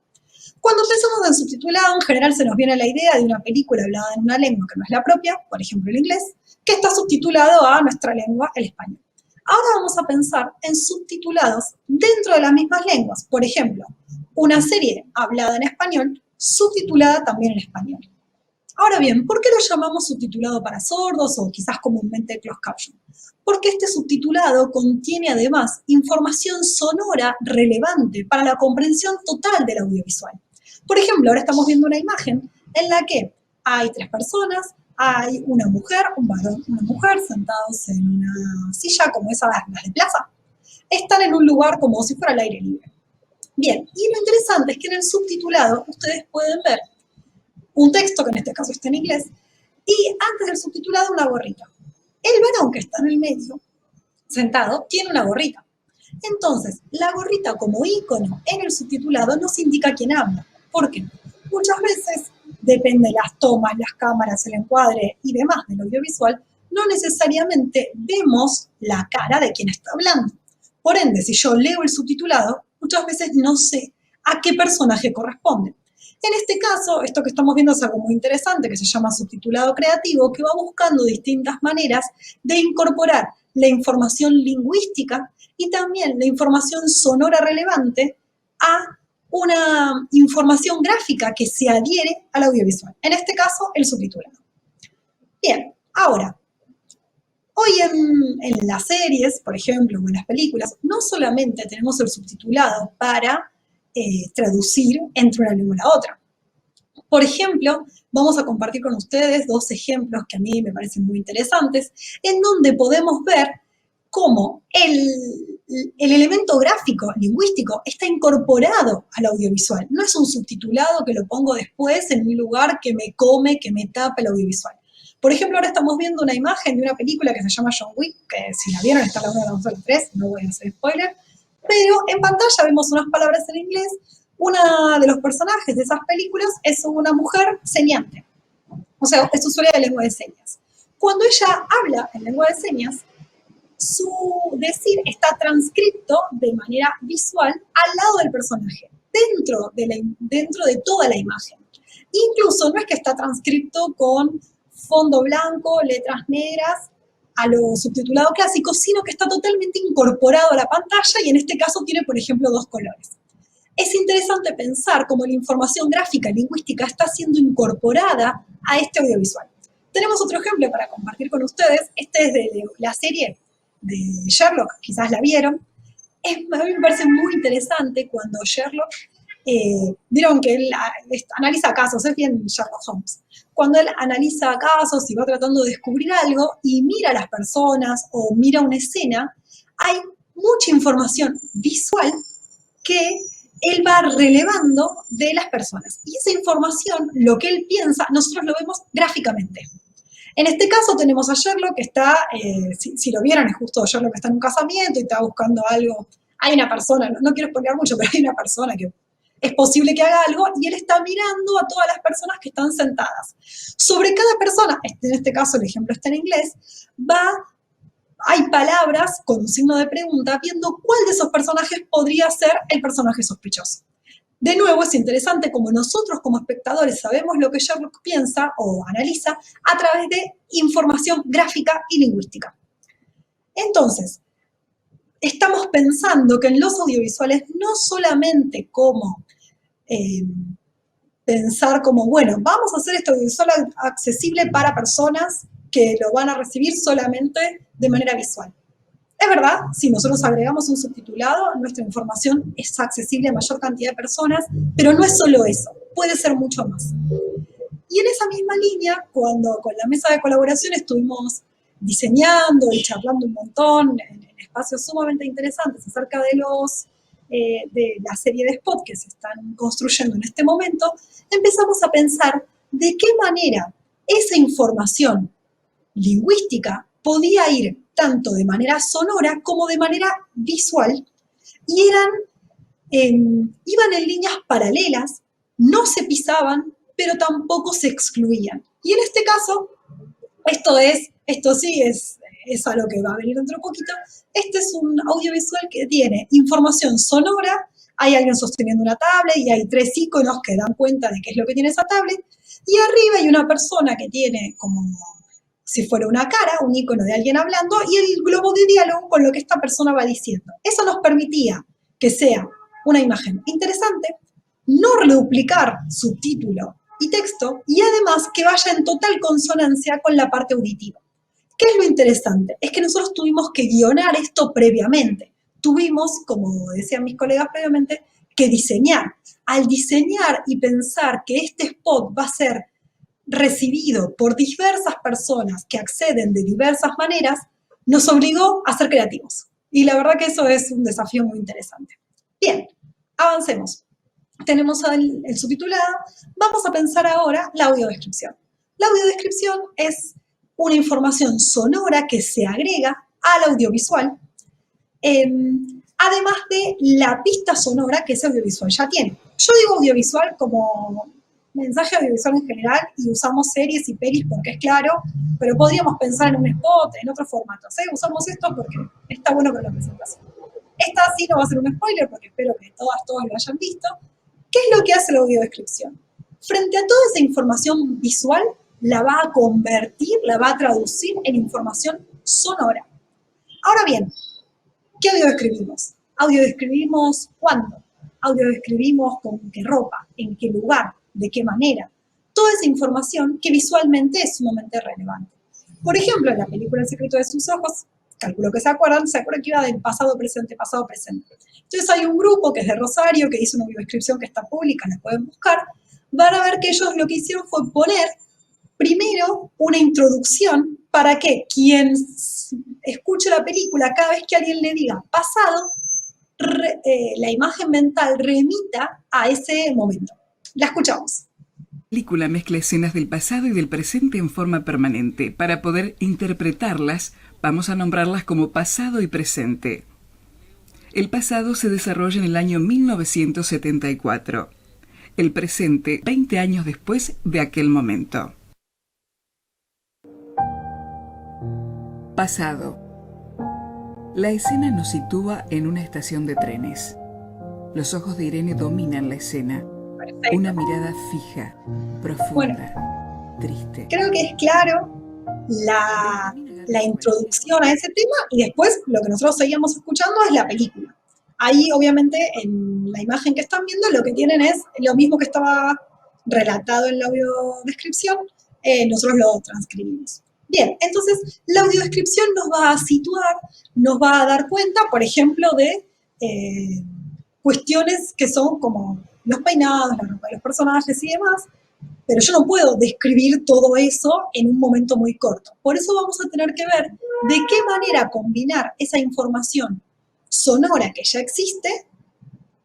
Cuando pensamos en subtitulado, en general se nos viene la idea de una película hablada en una lengua que no es la propia, por ejemplo el inglés, que está subtitulado a nuestra lengua, el español. Ahora vamos a pensar en subtitulados dentro de las mismas lenguas. Por ejemplo, una serie hablada en español, subtitulada también en español. Ahora bien, ¿por qué lo llamamos subtitulado para sordos o quizás comúnmente closed caption? Porque este subtitulado contiene además información sonora relevante para la comprensión total del audiovisual. Por ejemplo, ahora estamos viendo una imagen en la que hay 3 personas, hay una mujer, un varón, una mujer sentados en una silla como esas las de plaza. Están en un lugar como si fuera al aire libre. Bien, y lo interesante es que en el subtitulado ustedes pueden ver un texto, que en este caso está en inglés, y antes del subtitulado una gorrita. El varón que está en el medio, sentado, tiene una gorrita. Entonces, la gorrita como icono en el subtitulado nos indica quién habla. ¿Por qué? Muchas veces, depende de las tomas, las cámaras, el encuadre y demás del audiovisual, no necesariamente vemos la cara de quien está hablando. Por ende, si yo leo el subtitulado, muchas veces no sé a qué personaje corresponde. En este caso, esto que estamos viendo es algo muy interesante que se llama subtitulado creativo, que va buscando distintas maneras de incorporar la información lingüística y también la información sonora relevante a una información gráfica que se adhiere al audiovisual. En este caso, el subtitulado. Bien, ahora, hoy en las series, por ejemplo, o en las películas, no solamente tenemos el subtitulado para traducir entre una lengua y la otra. Por ejemplo, vamos a compartir con ustedes 2 ejemplos que a mí me parecen muy interesantes, en donde podemos ver cómo el elemento gráfico, lingüístico, está incorporado al audiovisual. No es un subtitulado que lo pongo después en un lugar que me come, que me tapa el audiovisual. Por ejemplo, ahora estamos viendo una imagen de una película que se llama John Wick, que si la vieron está la 1, la 2, la 3, no voy a hacer spoiler, pero en pantalla vemos unas palabras en inglés. Una de los personajes de esas películas es una mujer señante, o sea, es usuaria de lengua de señas. Cuando ella habla en lengua de señas, su decir está transcrito de manera visual al lado del personaje, dentro de toda la imagen. Incluso no es que está transcrito con fondo blanco, letras negras, a lo subtitulado clásico, sino que está totalmente incorporado a la pantalla y en este caso tiene, por ejemplo, 2 colores. Es interesante pensar cómo la información gráfica y lingüística está siendo incorporada a este audiovisual. Tenemos otro ejemplo para compartir con ustedes. Este es de la serie de Sherlock, quizás la vieron. A mí me parece muy interesante cuando Sherlock, vieron que él analiza casos, es bien Sherlock Holmes. Cuando él analiza casos y va tratando de descubrir algo y mira a las personas o mira una escena, hay mucha información visual que él va relevando de las personas. Y esa información, lo que él piensa, nosotros lo vemos gráficamente. En este caso tenemos a Sherlock que está, si lo vieron, es justo Sherlock que está en un casamiento y está buscando algo. Hay una persona, no quiero spoilear mucho, pero hay una persona que es posible que haga algo y él está mirando a todas las personas que están sentadas. Sobre cada persona, en este caso el ejemplo está en inglés, hay palabras con un signo de pregunta viendo cuál de esos personajes podría ser el personaje sospechoso. De nuevo, es interesante como nosotros como espectadores sabemos lo que Sherlock piensa o analiza a través de información gráfica y lingüística. Entonces, estamos pensando que en los audiovisuales no solamente como pensar como, bueno, vamos a hacer este audiovisual accesible para personas que lo van a recibir solamente de manera visual. Es verdad, si nosotros agregamos un subtitulado, nuestra información es accesible a mayor cantidad de personas, pero no es solo eso, puede ser mucho más. Y en esa misma línea, cuando con la mesa de colaboración estuvimos diseñando y charlando un montón en espacios sumamente interesantes acerca de la serie de spots que se están construyendo en este momento, empezamos a pensar de qué manera esa información lingüística podía ir tanto de manera sonora como de manera visual, y iban en líneas paralelas, no se pisaban, pero tampoco se excluían. Y en este caso, esto sí es a lo que va a venir dentro de poquito, este es un audiovisual que tiene información sonora, hay alguien sosteniendo una tablet y hay 3 iconos que dan cuenta de qué es lo que tiene esa tablet, y arriba hay una persona que tiene como si fuera una cara, un icono de alguien hablando, y el globo de diálogo con lo que esta persona va diciendo. Eso nos permitía que sea una imagen interesante, no reduplicar subtítulo y texto, y además que vaya en total consonancia con la parte auditiva. ¿Qué es lo interesante? Es que nosotros tuvimos que guionar esto previamente. Tuvimos, como decían mis colegas previamente, que diseñar. Al diseñar y pensar que este spot va a ser recibido por diversas personas que acceden de diversas maneras, nos obligó a ser creativos. Y la verdad que eso es un desafío muy interesante. Bien, avancemos. Tenemos el subtitulado. Vamos a pensar ahora la audiodescripción. La audiodescripción es una información sonora que se agrega al audiovisual, además de la pista sonora que ese audiovisual ya tiene. Yo digo audiovisual como mensaje audiovisual en general y usamos series y pelis porque es claro, pero podríamos pensar en un spot, en otros formatos. Usamos esto porque está bueno con la presentación. Esta sí no va a ser un spoiler porque espero que todos lo hayan visto. ¿Qué es lo que hace la audiodescripción? Frente a toda esa información visual, la va a convertir, la va a traducir en información sonora. Ahora bien, ¿qué audiodescribimos? ¿Audiodescribimos cuándo? ¿Audiodescribimos con qué ropa? ¿En qué lugar? ¿De qué manera? Toda esa información que visualmente es sumamente relevante. Por ejemplo, en la película El secreto de sus ojos, calculo que se acuerdan que iba del pasado, presente, pasado, presente. Entonces hay un grupo que es de Rosario, que hizo una audiodescripción que está pública, la pueden buscar, van a ver que ellos lo que hicieron fue poner primero una introducción para que quien escuche la película, cada vez que alguien le diga pasado, la imagen mental remita a ese momento. La escuchamos. La película mezcla escenas del pasado y del presente en forma permanente. Para poder interpretarlas, vamos a nombrarlas como pasado y presente. El pasado se desarrolla en el año 1974. El presente, 20 años después de aquel momento. Pasado. La escena nos sitúa en una estación de trenes. Los ojos de Irene dominan la escena. Perfecto. Una mirada fija, profunda, triste. Creo que es claro la introducción a ese tema y después lo que nosotros seguíamos escuchando es la película. Ahí, obviamente, en la imagen que están viendo, lo que tienen es lo mismo que estaba relatado en la audiodescripción, nosotros lo transcribimos. Bien, entonces la audiodescripción nos va a situar, nos va a dar cuenta, por ejemplo, de cuestiones que son como los peinados, la ropa de los personajes y demás, pero yo no puedo describir todo eso en un momento muy corto. Por eso vamos a tener que ver de qué manera combinar esa información sonora que ya existe,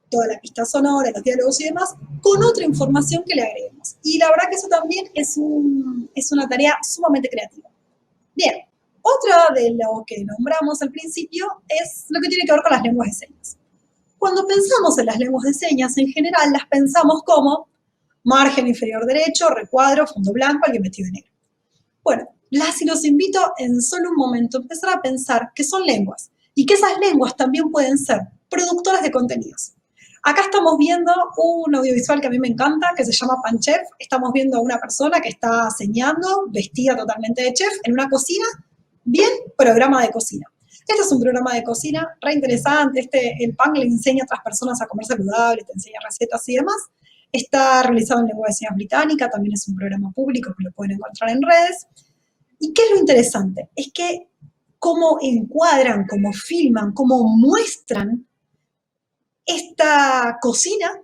toda la pista sonora, los diálogos y demás, con otra información que le agreguemos. Y la verdad que eso también es una tarea sumamente creativa. Bien, otra de lo que nombramos al principio es lo que tiene que ver con las lenguas de señas. Cuando pensamos en las lenguas de señas, en general las pensamos como margen inferior derecho, recuadro, fondo blanco, alguien vestido de negro. Bueno, las y los invito en solo un momento a empezar a pensar que son lenguas y que esas lenguas también pueden ser productoras de contenidos. Acá estamos viendo un audiovisual que a mí me encanta, que se llama Pan Chef. Estamos viendo a una persona que está señando, vestida totalmente de chef, en una cocina, bien, programa de cocina. Este es un programa de cocina re interesante. El pan le enseña a otras personas a comer saludable, te enseña recetas y demás. Está realizado en lengua de señas británica, también es un programa público que lo pueden encontrar en redes. ¿Y qué es lo interesante? Es que cómo encuadran, cómo filman, cómo muestran esta cocina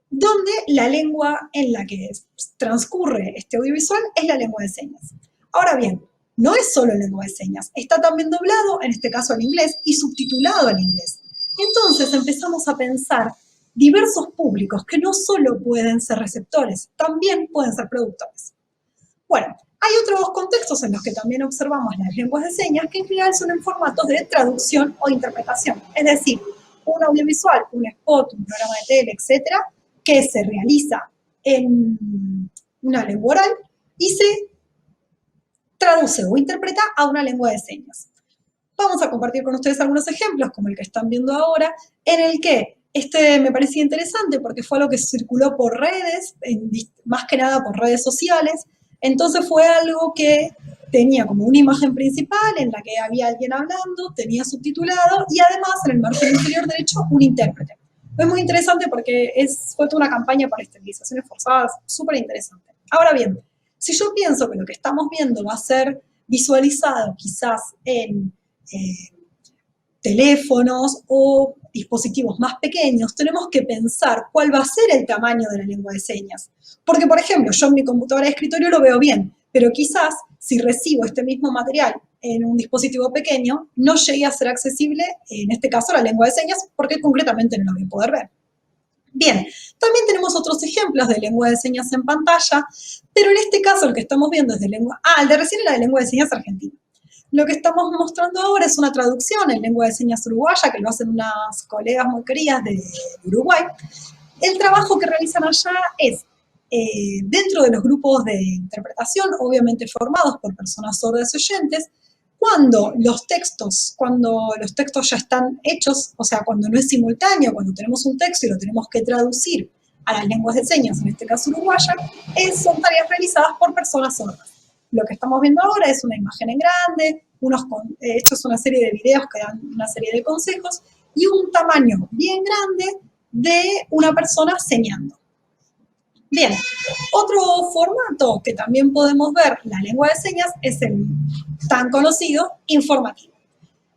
donde la lengua en la que transcurre este audiovisual es la lengua de señas. Ahora bien, no es solo lengua de señas, está también doblado, en este caso al inglés, y subtitulado al inglés. Entonces empezamos a pensar diversos públicos que no solo pueden ser receptores, también pueden ser productores. Bueno, hay otros contextos en los que también observamos las lenguas de señas que en general son en formatos de traducción o interpretación, es decir, un audiovisual, un spot, un programa de tele, etcétera, que se realiza en una lengua oral y se traduce o interpreta a una lengua de señas. Vamos a compartir con ustedes algunos ejemplos, como el que están viendo ahora, en el que me parecía interesante porque fue algo que circuló por redes, más que nada por redes sociales. Entonces fue algo que tenía como una imagen principal en la que había alguien hablando, tenía subtitulado y además en el margen inferior derecho un intérprete. Es muy interesante porque fue toda una campaña para esterilizaciones forzadas, súper interesante. Ahora bien, si yo pienso que lo que estamos viendo va a ser visualizado quizás en teléfonos o dispositivos más pequeños, tenemos que pensar cuál va a ser el tamaño de la lengua de señas. Porque, por ejemplo, yo en mi computadora de escritorio lo veo bien, pero quizás si recibo este mismo material en un dispositivo pequeño, no llegue a ser accesible, en este caso, la lengua de señas, porque concretamente no lo voy a poder ver. Bien, también tenemos otros ejemplos de lengua de señas en pantalla, pero en este caso el que estamos viendo es de lengua... el de recién era de lengua de señas argentina. Lo que estamos mostrando ahora es una traducción en lengua de señas uruguaya, que lo hacen unas colegas muy queridas de Uruguay. El trabajo que realizan allá es, dentro de los grupos de interpretación, obviamente formados por personas sordas y oyentes, cuando los textos ya están hechos, o sea, cuando no es simultáneo, cuando tenemos un texto y lo tenemos que traducir a las lenguas de señas, en este caso uruguaya, son tareas realizadas por personas sordas. Lo que estamos viendo ahora es una imagen en grande, esto es una serie de videos que dan una serie de consejos, y un tamaño bien grande de una persona señando. Bien, otro formato que también podemos ver la lengua de señas es el tan conocido informativo.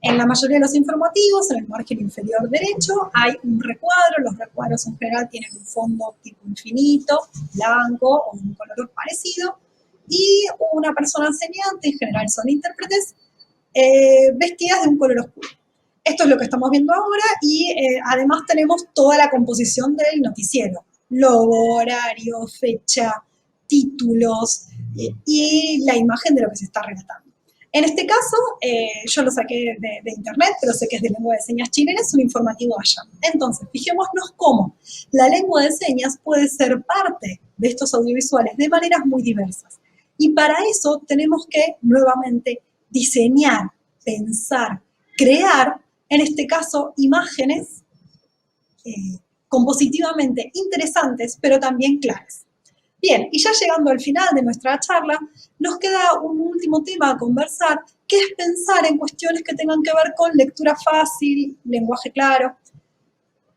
En la mayoría de los informativos, en el margen inferior derecho, hay un recuadro. Los recuadros en general tienen un fondo tipo infinito, blanco o un color parecido, y una persona enseñante, en general son intérpretes, vestidas de un color oscuro. Esto es lo que estamos viendo ahora y además tenemos toda la composición del noticiero. Logo, horario, fecha, títulos y la imagen de lo que se está relatando. En este caso, yo lo saqué de internet, pero sé que es de lengua de señas chilena, es un informativo allá. Entonces, fijémonos cómo la lengua de señas puede ser parte de estos audiovisuales de maneras muy diversas. Y para eso tenemos que, nuevamente, diseñar, pensar, crear, en este caso, imágenes compositivamente interesantes, pero también claras. Bien, y ya llegando al final de nuestra charla, nos queda un último tema a conversar, que es pensar en cuestiones que tengan que ver con lectura fácil, lenguaje claro.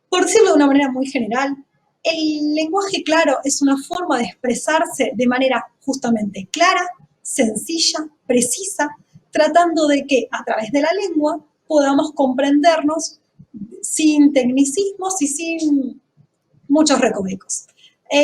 Por decirlo de una manera muy general, el lenguaje claro es una forma de expresarse de manera justamente clara, sencilla, precisa, tratando de que a través de la lengua podamos comprendernos sin tecnicismos y sin muchos recovecos.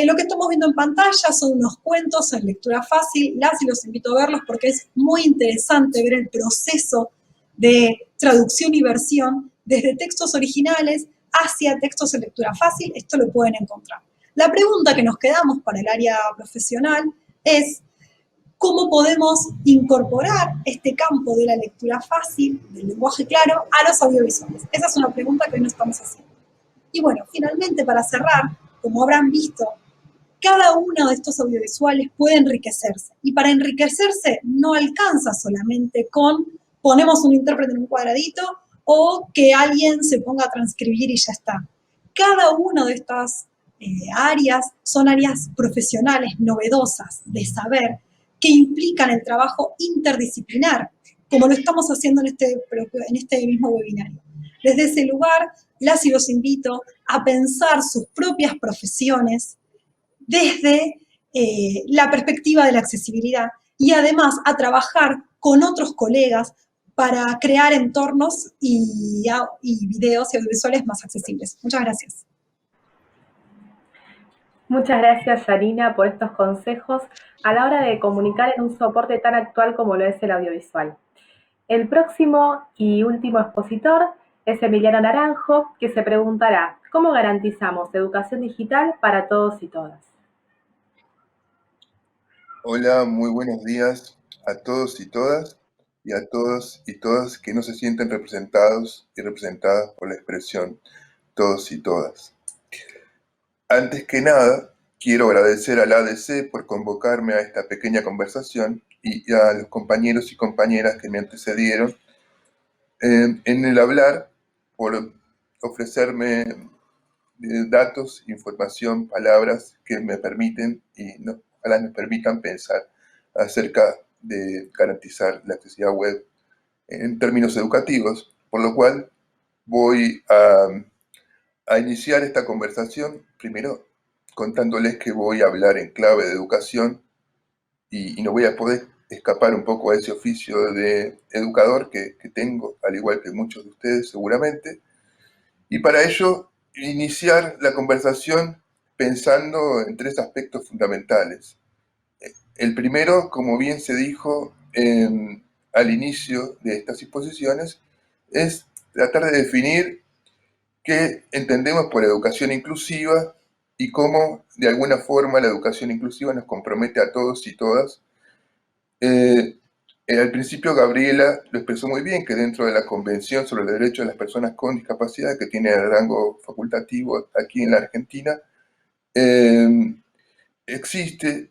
Lo que estamos viendo en pantalla son unos cuentos en lectura fácil. Y los invito a verlos porque es muy interesante ver el proceso de traducción y versión desde textos originales hacia textos en lectura fácil. Esto lo pueden encontrar. La pregunta que nos quedamos para el área profesional es cómo podemos incorporar este campo de la lectura fácil, del lenguaje claro, a los audiovisuales. Esa es una pregunta que hoy nos estamos haciendo. Y bueno, finalmente, para cerrar, como habrán visto, cada uno de estos audiovisuales puede enriquecerse. Y para enriquecerse no alcanza solamente con ponemos un intérprete en un cuadradito o que alguien se ponga a transcribir y ya está. Cada una de estas áreas son áreas profesionales novedosas de saber que implican el trabajo interdisciplinar como lo estamos haciendo en este mismo webinario. Desde ese lugar, las y los invito a pensar sus propias profesiones desde la perspectiva de la accesibilidad y además a trabajar con otros colegas para crear entornos y videos y audiovisuales más accesibles. Muchas gracias. Muchas gracias, Yanina, por estos consejos a la hora de comunicar en un soporte tan actual como lo es el audiovisual. El próximo y último expositor es Emiliano Naranjo, que se preguntará ¿cómo garantizamos educación digital para todos y todas? Hola, muy buenos días a todos y todas, y a todos y todas que no se sienten representados y representadas por la expresión todos y todas. Antes que nada, quiero agradecer a la ADC por convocarme a esta pequeña conversación y a los compañeros y compañeras que me antecedieron en el hablar, por ofrecerme datos, información, palabras que me permiten y ojalá me permitan pensar acerca de garantizar la accesibilidad web en términos educativos, por lo cual voy a iniciar esta conversación primero contándoles que voy a hablar en clave de educación y no voy a poder escapar un poco a ese oficio de educador que tengo, al igual que muchos de ustedes seguramente, y para ello iniciar la conversación pensando en tres aspectos fundamentales. El primero, como bien se dijo al inicio de estas exposiciones, es tratar de definir qué entendemos por educación inclusiva y cómo de alguna forma la educación inclusiva nos compromete a todos y todas. Al principio Gabriela lo expresó muy bien, que dentro de la Convención sobre los Derechos de las Personas con Discapacidad, que tiene el rango facultativo aquí en la Argentina, existe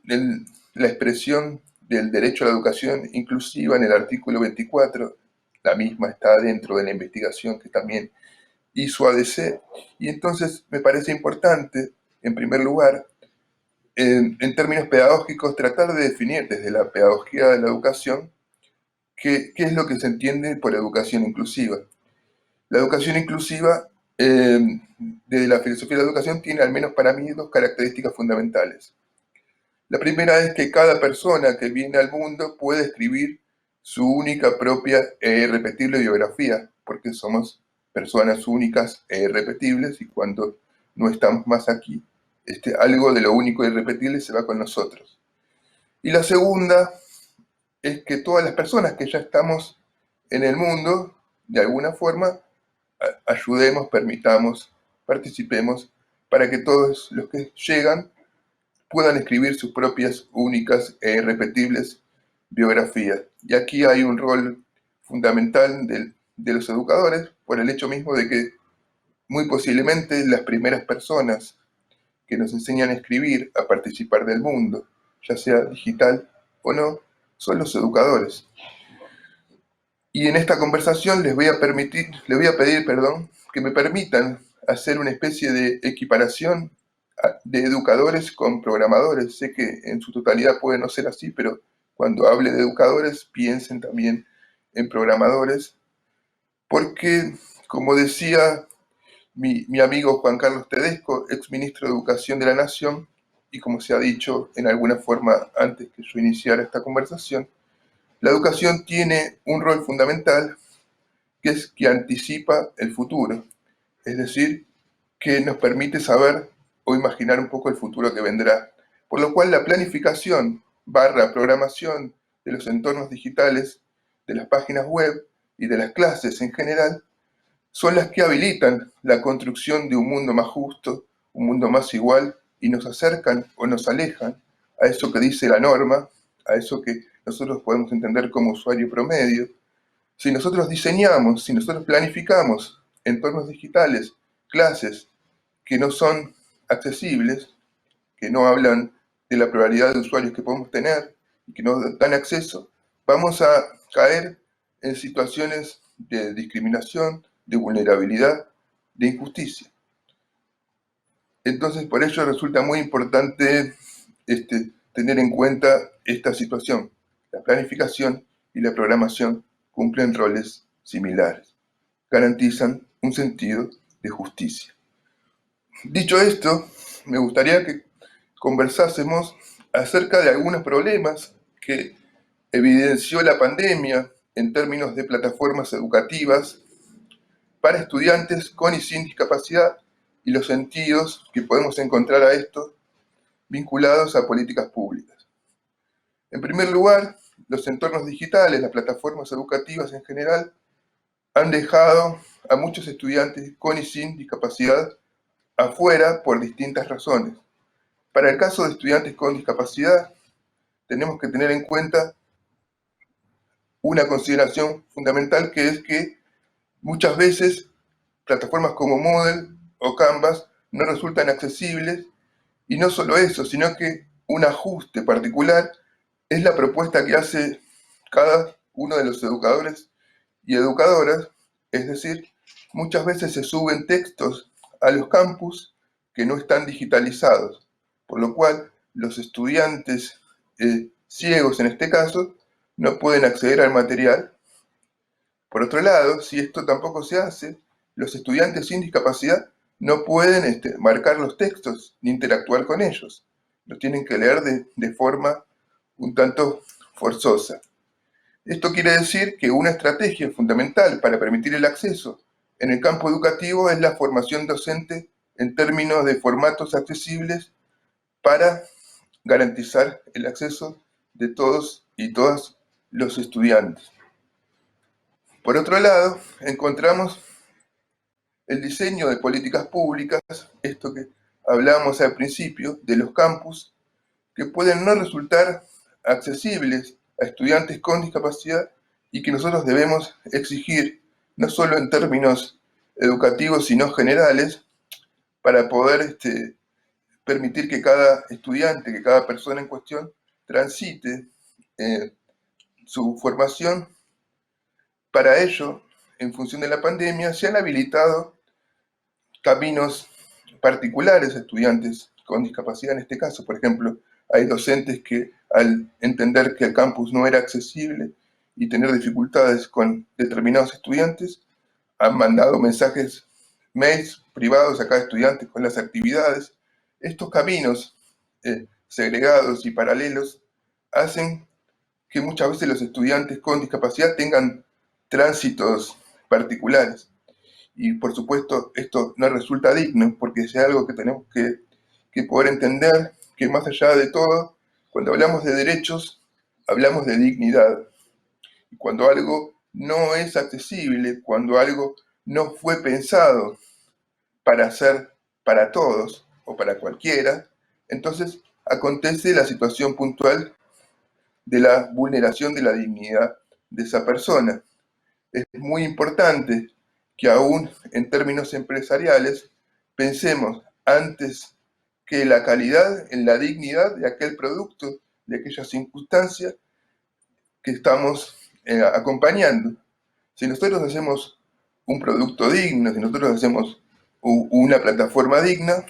la expresión del derecho a la educación inclusiva en el artículo 24, la misma está dentro de la investigación que también hizo ADC, y entonces me parece importante, en primer lugar, en términos pedagógicos, tratar de definir desde la pedagogía de la educación qué es lo que se entiende por educación inclusiva. La educación inclusiva, desde la filosofía de la educación, tiene al menos para mí dos características fundamentales. La primera es que cada persona que viene al mundo puede escribir su única propia e irrepetible biografía, porque somos personas únicas e irrepetibles y cuando no estamos más aquí, algo de lo único e irrepetible se va con nosotros. Y la segunda es que todas las personas que ya estamos en el mundo, de alguna forma, ayudemos, permitamos, participemos, para que todos los que llegan puedan escribir sus propias, únicas e irrepetibles biografías. Y aquí hay un rol fundamental de los educadores, por el hecho mismo de que muy posiblemente las primeras personas que nos enseñan a escribir, a participar del mundo, ya sea digital o no, son los educadores. Y en esta conversación les voy a pedir, que me permitan hacer una especie de equiparación de educadores con programadores. Sé que en su totalidad puede no ser así, pero cuando hable de educadores, piensen también en programadores, porque, como decía mi amigo Juan Carlos Tedesco, exministro de Educación de la Nación, y como se ha dicho en alguna forma antes que yo iniciara esta conversación, la educación tiene un rol fundamental, que es que anticipa el futuro, es decir, que nos permite saber o imaginar un poco el futuro que vendrá. Por lo cual la planificación / programación de los entornos digitales, de las páginas web y de las clases en general, son las que habilitan la construcción de un mundo más justo, un mundo más igual, y nos acercan o nos alejan a eso que dice la norma, a eso que nosotros podemos entender como usuario promedio. Si nosotros diseñamos, si nosotros planificamos entornos digitales, clases que no son accesibles, que no hablan de la pluralidad de usuarios que podemos tener y que no dan acceso, vamos a caer en situaciones de discriminación, de vulnerabilidad, de injusticia. Entonces, por ello resulta muy importante tener en cuenta esta situación, la planificación y la programación cumplen roles similares, garantizan un sentido de justicia. Dicho esto, me gustaría que conversásemos acerca de algunos problemas que evidenció la pandemia en términos de plataformas educativas para estudiantes con y sin discapacidad y los sentidos que podemos encontrar a esto vinculados a políticas públicas. En primer lugar, los entornos digitales, las plataformas educativas en general, han dejado a muchos estudiantes con y sin discapacidad afuera por distintas razones. Para el caso de estudiantes con discapacidad, tenemos que tener en cuenta una consideración fundamental, que es que muchas veces plataformas como Moodle o Canvas no resultan accesibles, y no solo eso, sino que un ajuste particular es la propuesta que hace cada uno de los educadores y educadoras, es decir, muchas veces se suben textos a los campus que no están digitalizados, por lo cual los estudiantes ciegos en este caso no pueden acceder al material. Por otro lado, si esto tampoco se hace, los estudiantes sin discapacidad no pueden marcar los textos ni interactuar con ellos. Los tienen que leer de forma un tanto forzosa. Esto quiere decir que una estrategia fundamental para permitir el acceso en el campo educativo es la formación docente en términos de formatos accesibles para garantizar el acceso de todos y todas los estudiantes. Por otro lado, encontramos el diseño de políticas públicas, esto que hablábamos al principio, de los campus, que pueden no resultar accesibles a estudiantes con discapacidad y que nosotros debemos exigir, no solo en términos educativos, sino generales, para poder permitir que cada estudiante, que cada persona en cuestión, transite su formación. Para ello, en función de la pandemia, se han habilitado caminos particulares a estudiantes con discapacidad en este caso. Por ejemplo, hay docentes que, al entender que el campus no era accesible y tener dificultades con determinados estudiantes, han mandado mensajes, mails privados a cada estudiante con las actividades. Estos caminos segregados y paralelos hacen que muchas veces los estudiantes con discapacidad tengan tránsitos particulares. Y por supuesto esto no resulta digno, porque es algo que tenemos que poder entender, que más allá de todo, cuando hablamos de derechos, hablamos de dignidad. Y cuando algo no es accesible, cuando algo no fue pensado para ser para todos o para cualquiera, entonces acontece la situación puntual de la vulneración de la dignidad de esa persona. Es muy importante que aún en términos empresariales pensemos antes que la calidad en la dignidad de aquel producto, de aquella circunstancia que estamos acompañando. Si nosotros hacemos un producto digno, si nosotros hacemos una plataforma digna,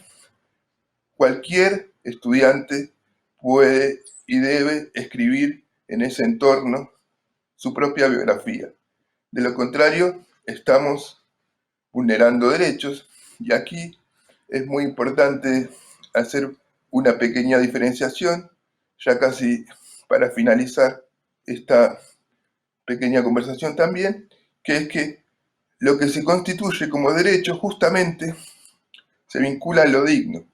cualquier estudiante puede y debe escribir en ese entorno su propia biografía. De lo contrario, estamos vulnerando derechos, y aquí es muy importante hacer una pequeña diferenciación, ya casi para finalizar esta pequeña conversación también, que es que lo que se constituye como derecho justamente se vincula a lo digno.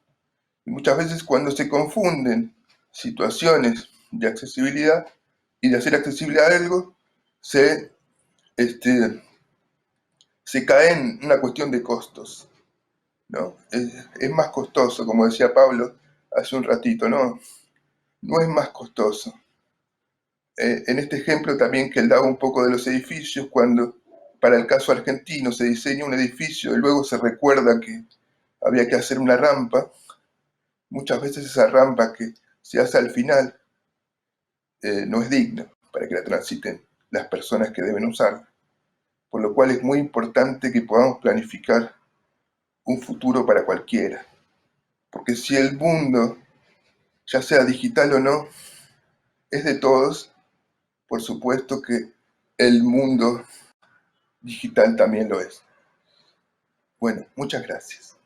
Y muchas veces cuando se confunden situaciones de accesibilidad y de hacer accesible a algo, se cae en una cuestión de costos, ¿no? Es más costoso, como decía Pablo hace un ratito, ¿no? No es más costoso. En este ejemplo también que él daba un poco de los edificios, cuando para el caso argentino se diseña un edificio y luego se recuerda que había que hacer una rampa, muchas veces esa rampa que se hace al final no es digna para que la transiten las personas que deben usarla. Por lo cual es muy importante que podamos planificar un futuro para cualquiera. Porque si el mundo, ya sea digital o no, es de todos, por supuesto que el mundo digital también lo es. Bueno, muchas gracias.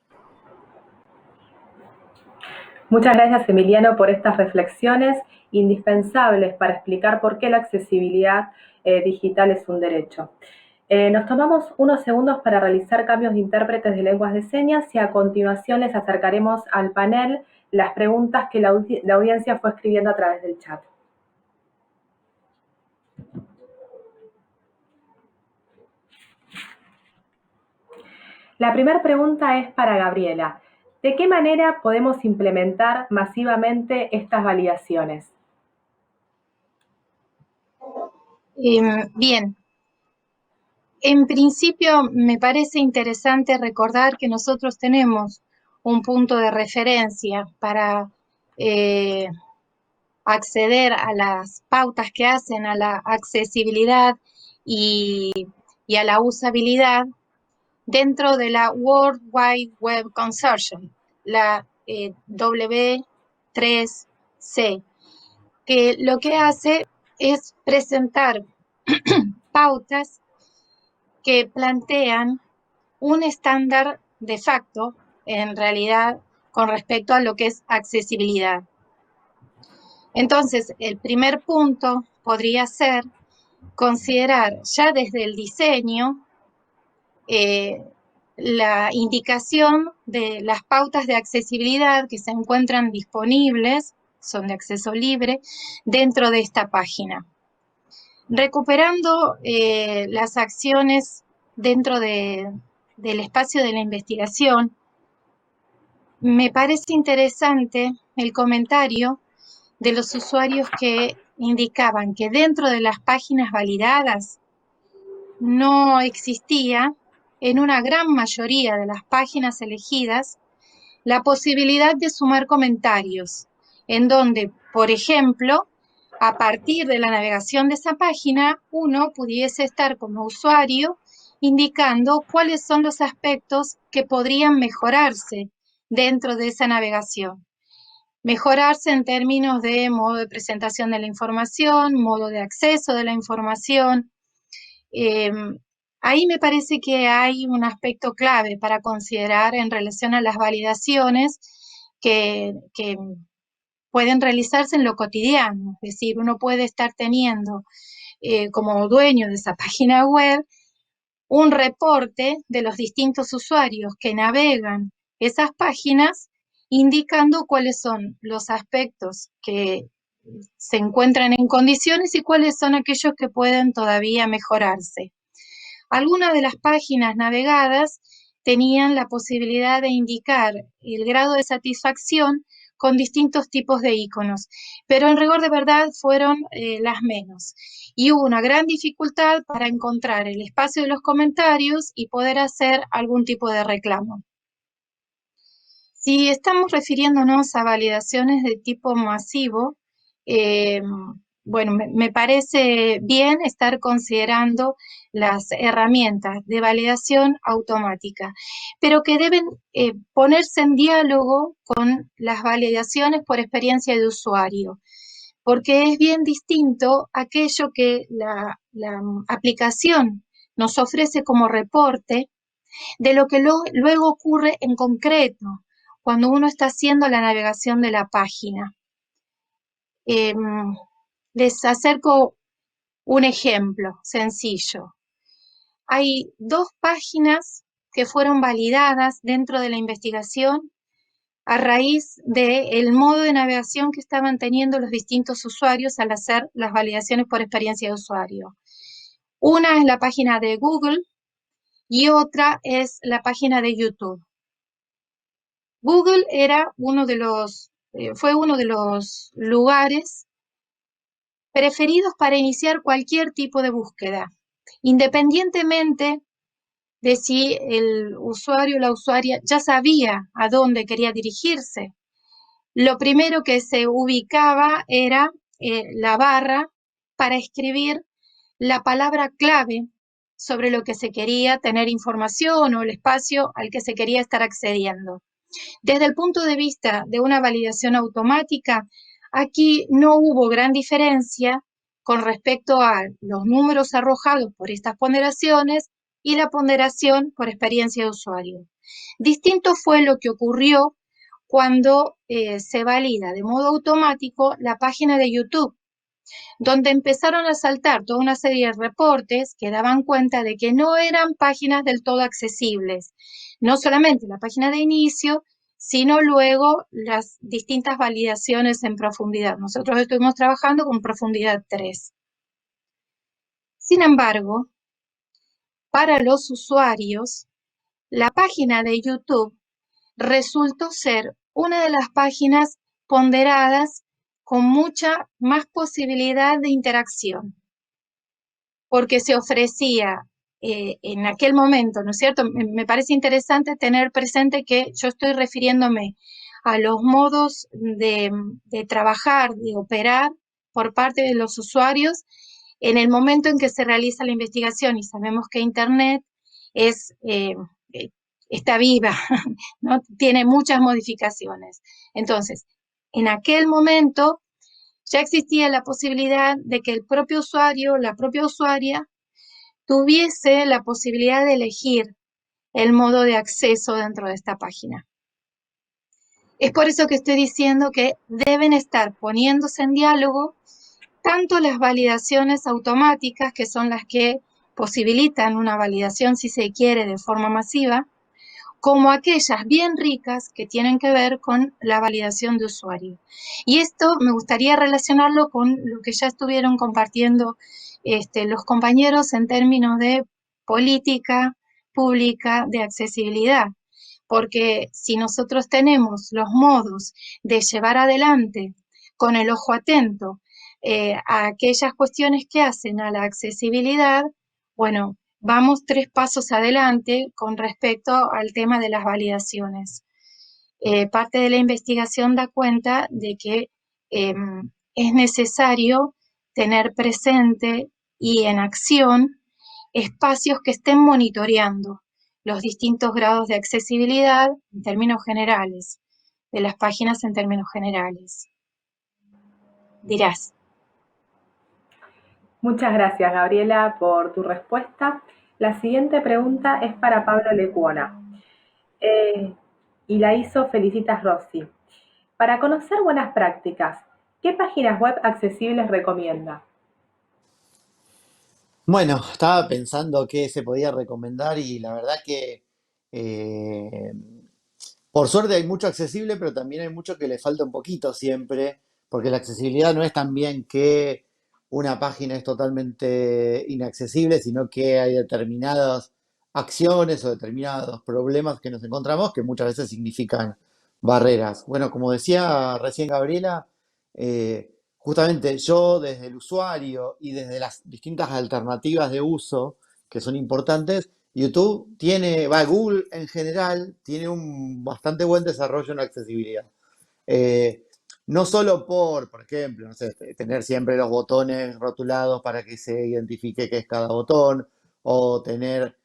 Muchas gracias, Emiliano, por estas reflexiones indispensables para explicar por qué la accesibilidad digital es un derecho. Nos tomamos unos segundos para realizar cambios de intérpretes de lenguas de señas y a continuación les acercaremos al panel las preguntas que la audiencia fue escribiendo a través del chat. La primera pregunta es para Gabriela. ¿De qué manera podemos implementar masivamente estas validaciones? Bien, en principio me parece interesante recordar que nosotros tenemos un punto de referencia para acceder a las pautas que hacen a la accesibilidad y a la usabilidad dentro de la World Wide Web Consortium, la W3C, que lo que hace es presentar pautas que plantean un estándar de facto, en realidad, con respecto a lo que es accesibilidad. Entonces, el primer punto podría ser considerar ya desde el diseño la indicación de las pautas de accesibilidad que se encuentran disponibles, son de acceso libre, dentro de esta página. Recuperando las acciones dentro del espacio de la investigación, me parece interesante el comentario de los usuarios que indicaban que dentro de las páginas validadas no existía, en una gran mayoría de las páginas elegidas, la posibilidad de sumar comentarios, en donde, por ejemplo, a partir de la navegación de esa página, uno pudiese estar como usuario indicando cuáles son los aspectos que podrían mejorarse dentro de esa navegación. Mejorarse en términos de modo de presentación de la información, modo de acceso de la información. Ahí me parece que hay un aspecto clave para considerar en relación a las validaciones que pueden realizarse en lo cotidiano. Es decir, uno puede estar teniendo como dueño de esa página web un reporte de los distintos usuarios que navegan esas páginas, indicando cuáles son los aspectos que se encuentran en condiciones y cuáles son aquellos que pueden todavía mejorarse. Algunas de las páginas navegadas tenían la posibilidad de indicar el grado de satisfacción con distintos tipos de iconos, pero en rigor de verdad fueron las menos. Y hubo una gran dificultad para encontrar el espacio de los comentarios y poder hacer algún tipo de reclamo. Si estamos refiriéndonos a validaciones de tipo masivo, bueno, me parece bien estar considerando las herramientas de validación automática, pero que deben ponerse en diálogo con las validaciones por experiencia de usuario, porque es bien distinto aquello que la aplicación nos ofrece como reporte de lo que luego ocurre en concreto cuando uno está haciendo la navegación de la página. Les acerco un ejemplo sencillo. Hay 2 páginas que fueron validadas dentro de la investigación a raíz del modo de navegación que estaban teniendo los distintos usuarios al hacer las validaciones por experiencia de usuario. Una es la página de Google y otra es la página de YouTube. Google era fue uno de los lugares preferidos para iniciar cualquier tipo de búsqueda, independientemente de si el usuario o la usuaria ya sabía a dónde quería dirigirse. Lo primero que se ubicaba era la barra para escribir la palabra clave sobre lo que se quería tener información o el espacio al que se quería estar accediendo. Desde el punto de vista de una validación automática, aquí no hubo gran diferencia con respecto a los números arrojados por estas ponderaciones y la ponderación por experiencia de usuario. Distinto fue lo que ocurrió cuando se valida de modo automático la página de YouTube, donde empezaron a saltar toda una serie de reportes que daban cuenta de que no eran páginas del todo accesibles. No solamente la página de inicio, sino luego las distintas validaciones en profundidad. Nosotros estuvimos trabajando con profundidad 3. Sin embargo, para los usuarios, la página de YouTube resultó ser una de las páginas ponderadas con mucha más posibilidad de interacción, porque se ofrecía en aquel momento, ¿no es cierto? Me parece interesante tener presente que yo estoy refiriéndome a los modos de trabajar, de operar por parte de los usuarios en el momento en que se realiza la investigación, y sabemos que Internet está viva, ¿no? Tiene muchas modificaciones. Entonces, en aquel momento ya existía la posibilidad de que el propio usuario, la propia usuaria, tuviese la posibilidad de elegir el modo de acceso dentro de esta página. Es por eso que estoy diciendo que deben estar poniéndose en diálogo tanto las validaciones automáticas, que son las que posibilitan una validación, si se quiere, de forma masiva, como aquellas bien ricas que tienen que ver con la validación de usuario. Y esto me gustaría relacionarlo con lo que ya estuvieron compartiendo los compañeros en términos de política pública de accesibilidad, porque si nosotros tenemos los modos de llevar adelante con el ojo atento a aquellas cuestiones que hacen a la accesibilidad, bueno, vamos 3 pasos adelante con respecto al tema de las validaciones. Parte de la investigación da cuenta de que es necesario tener presente y en acción espacios que estén monitoreando los distintos grados de accesibilidad en términos generales, de las páginas en términos generales. Dirás. Muchas gracias, Gabriela, por tu respuesta. La siguiente pregunta es para Pablo Lecuona y la hizo Felicitas Rossi. Para conocer buenas prácticas, ¿qué páginas web accesibles recomienda? Bueno, estaba pensando qué se podía recomendar y la verdad que eh, por suerte hay mucho accesible, pero también hay mucho que le falta un poquito siempre, porque la accesibilidad no es también que una página es totalmente inaccesible, sino que hay determinadas acciones o determinados problemas que nos encontramos que muchas veces significan barreras. Bueno, como decía recién Gabriela, justamente yo desde el usuario y desde las distintas alternativas de uso que son importantes, YouTube tiene, Google en general, tiene un bastante buen desarrollo en accesibilidad. No solo por ejemplo, no sé, tener siempre los botones rotulados para que se identifique qué es cada botón, o tener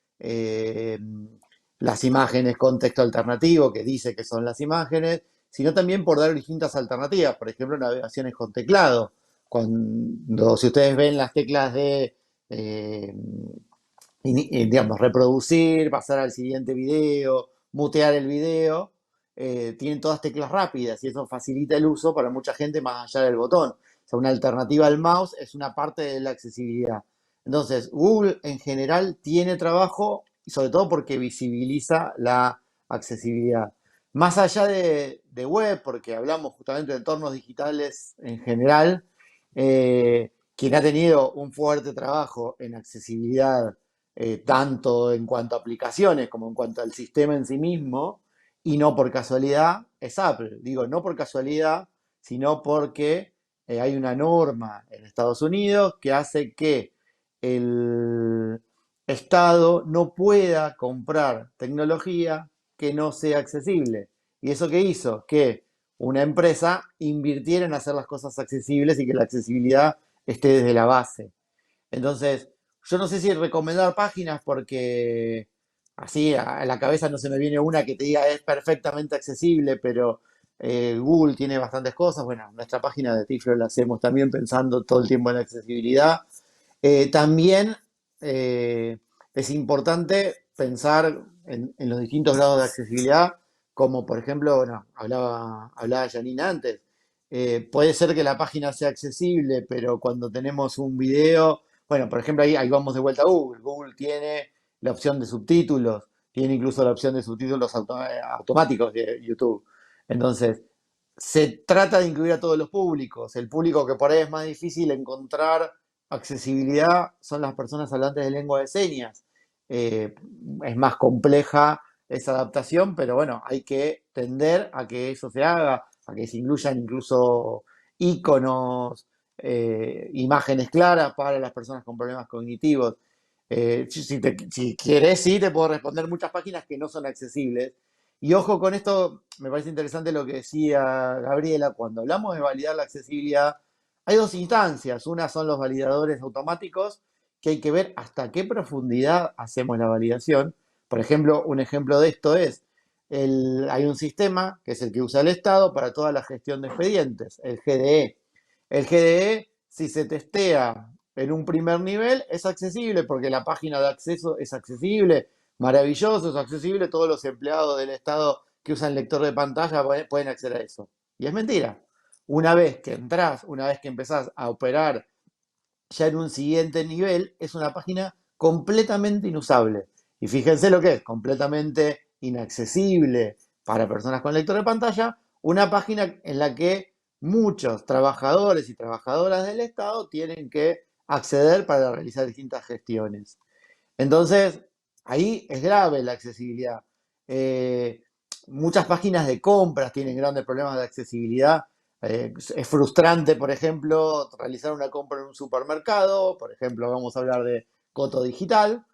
las imágenes con texto alternativo que dice que son las imágenes, sino también por dar distintas alternativas, por ejemplo, navegaciones con teclado. Cuando, si ustedes ven las teclas de digamos, reproducir, pasar al siguiente video, mutear el video, tienen todas teclas rápidas y eso facilita el uso para mucha gente más allá del botón. O sea, una alternativa al mouse es una parte de la accesibilidad. Entonces, Google en general tiene trabajo, y sobre todo porque visibiliza la accesibilidad. Más allá de web, porque hablamos justamente de entornos digitales en general, quien ha tenido un fuerte trabajo en accesibilidad tanto en cuanto a aplicaciones como en cuanto al sistema en sí mismo, y no por casualidad, es Apple. Digo, no por casualidad, sino porque hay una norma en Estados Unidos que hace que el Estado no pueda comprar tecnología que no sea accesible. ¿Y eso qué hizo? Que una empresa invirtiera en hacer las cosas accesibles y que la accesibilidad esté desde la base. Entonces, yo no sé si recomendar páginas porque así a la cabeza no se me viene una que te diga es perfectamente accesible, pero Google tiene bastantes cosas. Bueno, nuestra página de Tiflo la hacemos también pensando todo el tiempo en la accesibilidad. También es importante pensar en los distintos grados de accesibilidad, como por ejemplo, bueno, hablaba Janine antes. Puede ser que la página sea accesible, pero cuando tenemos un video, bueno, por ejemplo, ahí vamos de vuelta a Google. Google tiene la opción de subtítulos, tiene incluso la opción de subtítulos automáticos de YouTube. Entonces, se trata de incluir a todos los públicos. El público que por ahí es más difícil encontrar accesibilidad son las personas hablantes de lengua de señas. Es más compleja esa adaptación, pero bueno, hay que tender a que eso se haga, a que se incluyan incluso iconos, imágenes claras para las personas con problemas cognitivos. Si quieres, sí, te puedo responder muchas páginas que no son accesibles. Y ojo con esto, me parece interesante lo que decía Gabriela, cuando hablamos de validar la accesibilidad, hay dos instancias. Una son los validadores automáticos, que hay que ver hasta qué profundidad hacemos la validación. Por ejemplo, un ejemplo de esto es, hay un sistema, que es el que usa el Estado para toda la gestión de expedientes, el GDE. El GDE, si se testea en un primer nivel, es accesible porque la página de acceso es accesible, maravilloso, es accesible, todos los empleados del Estado que usan lector de pantalla pueden acceder a eso. Y es mentira. Una vez que entras, una vez que empezás a operar ya en un siguiente nivel, es una página completamente inusable. Y fíjense lo que es, completamente inaccesible para personas con lector de pantalla, una página en la que muchos trabajadores y trabajadoras del Estado tienen que acceder para realizar distintas gestiones. Entonces, ahí es grave la accesibilidad. Muchas páginas de compras tienen grandes problemas de accesibilidad. Es frustrante, por ejemplo, realizar una compra en un supermercado, por ejemplo, vamos a hablar de Coto Digital,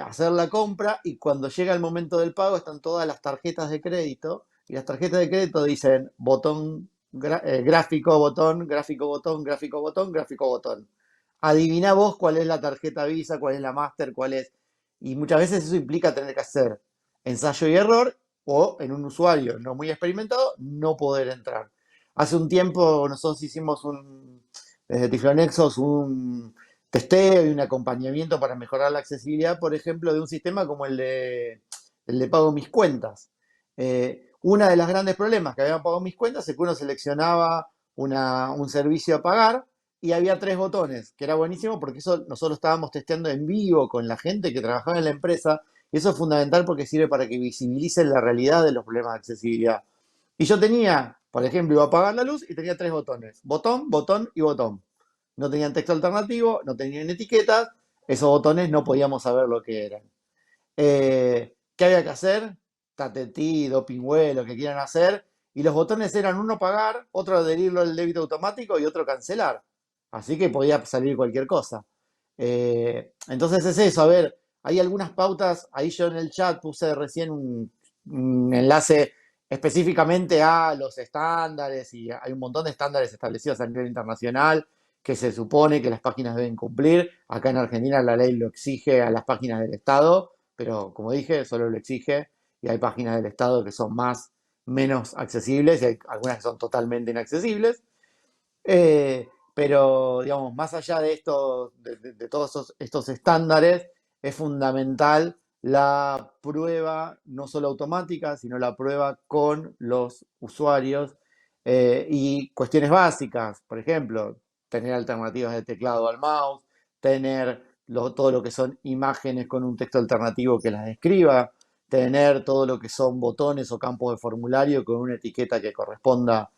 hacer la compra y cuando llega el momento del pago están todas las tarjetas de crédito y las tarjetas de crédito dicen botón, gráfico, botón, gráfico, botón, gráfico, botón, gráfico, botón. Adivina vos cuál es la tarjeta Visa, cuál es la Master, cuál es. Y muchas veces eso implica tener que hacer ensayo y error o en un usuario no muy experimentado no poder entrar. Hace un tiempo nosotros hicimos desde Tiflonexos un testeo y un acompañamiento para mejorar la accesibilidad, por ejemplo, de un sistema como el de Pago Mis Cuentas. Uno de los grandes problemas que había Pago Mis Cuentas es que uno seleccionaba un servicio a pagar y había 3 botones, que era buenísimo porque eso nosotros estábamos testeando en vivo con la gente que trabajaba en la empresa y eso es fundamental porque sirve para que visibilicen la realidad de los problemas de accesibilidad. Y yo tenía, por ejemplo, iba a apagar la luz y tenía 3 botones, botón, botón y botón. No tenían texto alternativo, no tenían etiquetas, esos botones no podíamos saber lo que eran. ¿Qué había que hacer? Tatetí, dopingüe, lo que quieran hacer. Y los botones eran uno pagar, otro adherirlo al débito automático y otro cancelar. Así que podía salir cualquier cosa. Entonces es eso, a ver, hay algunas pautas, ahí yo en el chat puse recién un enlace específicamente a los estándares y hay un montón de estándares establecidos a nivel internacional que se supone que las páginas deben cumplir. Acá en Argentina la ley lo exige a las páginas del Estado, pero como dije, solo lo exige y hay páginas del Estado que son menos accesibles y hay algunas que son totalmente inaccesibles. Pero, digamos, más allá de todos estos estándares, es fundamental la prueba no solo automática, sino la prueba con los usuarios y cuestiones básicas, por ejemplo, tener alternativas de teclado al mouse, tener todo lo que son imágenes con un texto alternativo que las describa, tener todo lo que son botones o campos de formulario con una etiqueta que corresponda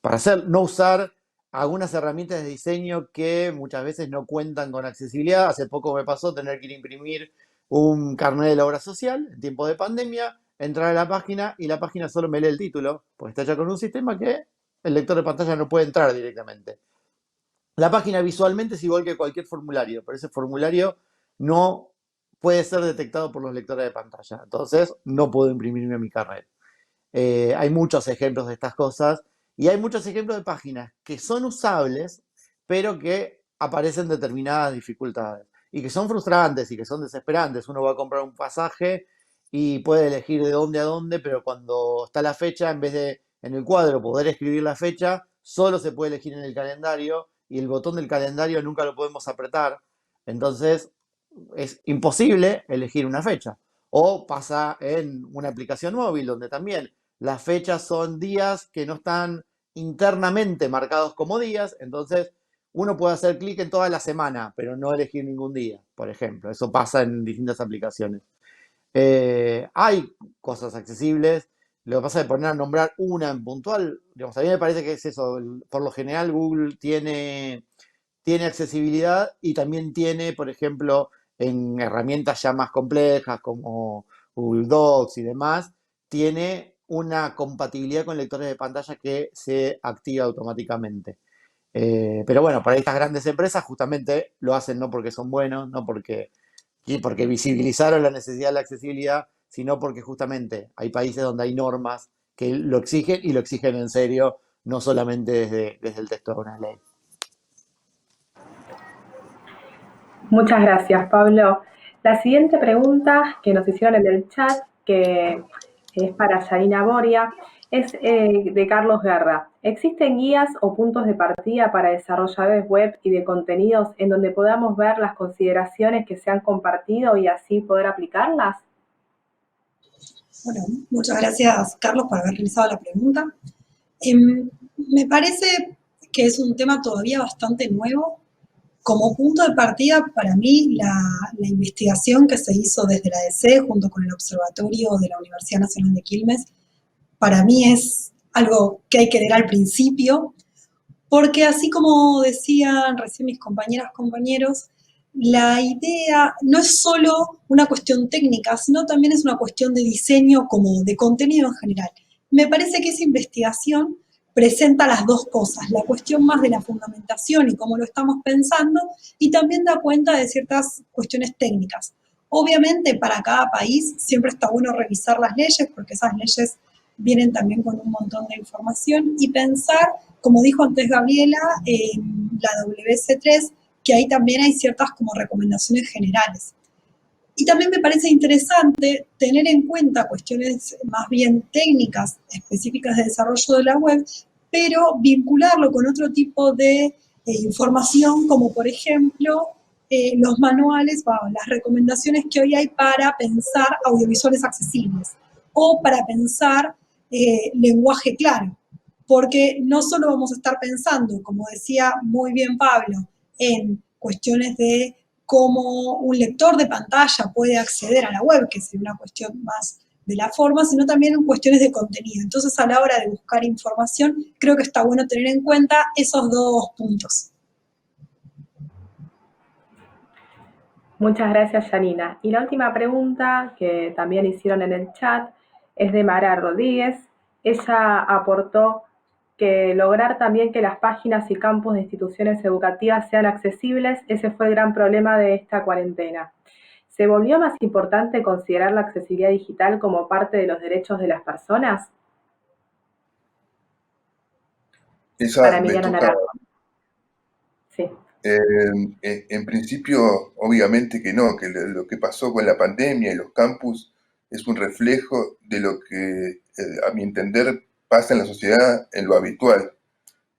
para no usar algunas herramientas de diseño que muchas veces no cuentan con accesibilidad. Hace poco me pasó tener que ir a imprimir un carnet de la obra social en tiempo de pandemia, entrar a la página y la página solo me lee el título, pues está hecha con un sistema que el lector de pantalla no puede entrar directamente. La página visualmente es igual que cualquier formulario, pero ese formulario no puede ser detectado por los lectores de pantalla. Entonces, no puedo imprimirme mi carnet. Hay muchos ejemplos de estas cosas y hay muchos ejemplos de páginas que son usables, pero que aparecen determinadas dificultades y que son frustrantes y que son desesperantes. Uno va a comprar un pasaje y puede elegir de dónde a dónde, pero cuando está la fecha, en vez de en el cuadro poder escribir la fecha, solo se puede elegir en el calendario y el botón del calendario nunca lo podemos apretar. Entonces es imposible elegir una fecha. O pasa en una aplicación móvil donde también las fechas son días que no están internamente marcados como días, entonces uno puede hacer clic en toda la semana, pero no elegir ningún día, por ejemplo. Eso pasa en distintas aplicaciones. Hay cosas accesibles. Lo que pasa es poner a nombrar una en puntual, digamos, a mí me parece que es eso. Por lo general Google tiene accesibilidad y también tiene, por ejemplo, en herramientas ya más complejas como Google Docs y demás, tiene una compatibilidad con lectores de pantalla que se activa automáticamente. Pero bueno, para estas grandes empresas justamente lo hacen no porque son buenos, no porque visibilizaron la necesidad de la accesibilidad, sino porque justamente hay países donde hay normas que lo exigen y lo exigen en serio, no solamente desde el texto de una ley. Muchas gracias, Pablo. La siguiente pregunta que nos hicieron en el chat, que es para Yanina Boria, es de Carlos Guerra. ¿Existen guías o puntos de partida para desarrolladores web y de contenidos en donde podamos ver las consideraciones que se han compartido y así poder aplicarlas? Bueno, muchas gracias, Carlos, por haber realizado la pregunta. Me parece que es un tema todavía bastante nuevo. Como punto de partida, para mí, la investigación que se hizo desde la ADC junto con el Observatorio de la Universidad Nacional de Quilmes, para mí es algo que hay que leer al principio, porque así como decían recién mis compañeras, compañeros, la idea no es solo una cuestión técnica, sino también es una cuestión de diseño como de contenido en general. Me parece que esa investigación presenta las dos cosas, la cuestión más de la fundamentación y cómo lo estamos pensando, y también da cuenta de ciertas cuestiones técnicas. Obviamente para cada país siempre está bueno revisar las leyes, porque esas leyes vienen también con un montón de información, y pensar, como dijo antes Gabriela, en la WC3, que ahí también hay ciertas como recomendaciones generales. Y también me parece interesante tener en cuenta cuestiones más bien técnicas, específicas de desarrollo de la web, pero vincularlo con otro tipo de información, como por ejemplo los manuales, las recomendaciones que hoy hay para pensar audiovisuales accesibles o para pensar lenguaje claro. Porque no solo vamos a estar pensando, como decía muy bien Pablo, en cuestiones de cómo un lector de pantalla puede acceder a la web, que es una cuestión más de la forma, sino también en cuestiones de contenido. Entonces, a la hora de buscar información, creo que está bueno tener en cuenta esos dos puntos. Muchas gracias, Yanina. Y la última pregunta que también hicieron en el chat es de Mara Rodríguez. Ella aportó que lograr también que las páginas y campos de instituciones educativas sean accesibles, ese fue el gran problema de esta cuarentena. ¿Se volvió más importante considerar la accesibilidad digital como parte de los derechos de las personas? Esa Para me Emiliano toca. Naranjo. Sí. En principio, obviamente que no, que lo que pasó con la pandemia y los campus es un reflejo de lo que, a mi entender, pasa en la sociedad en lo habitual.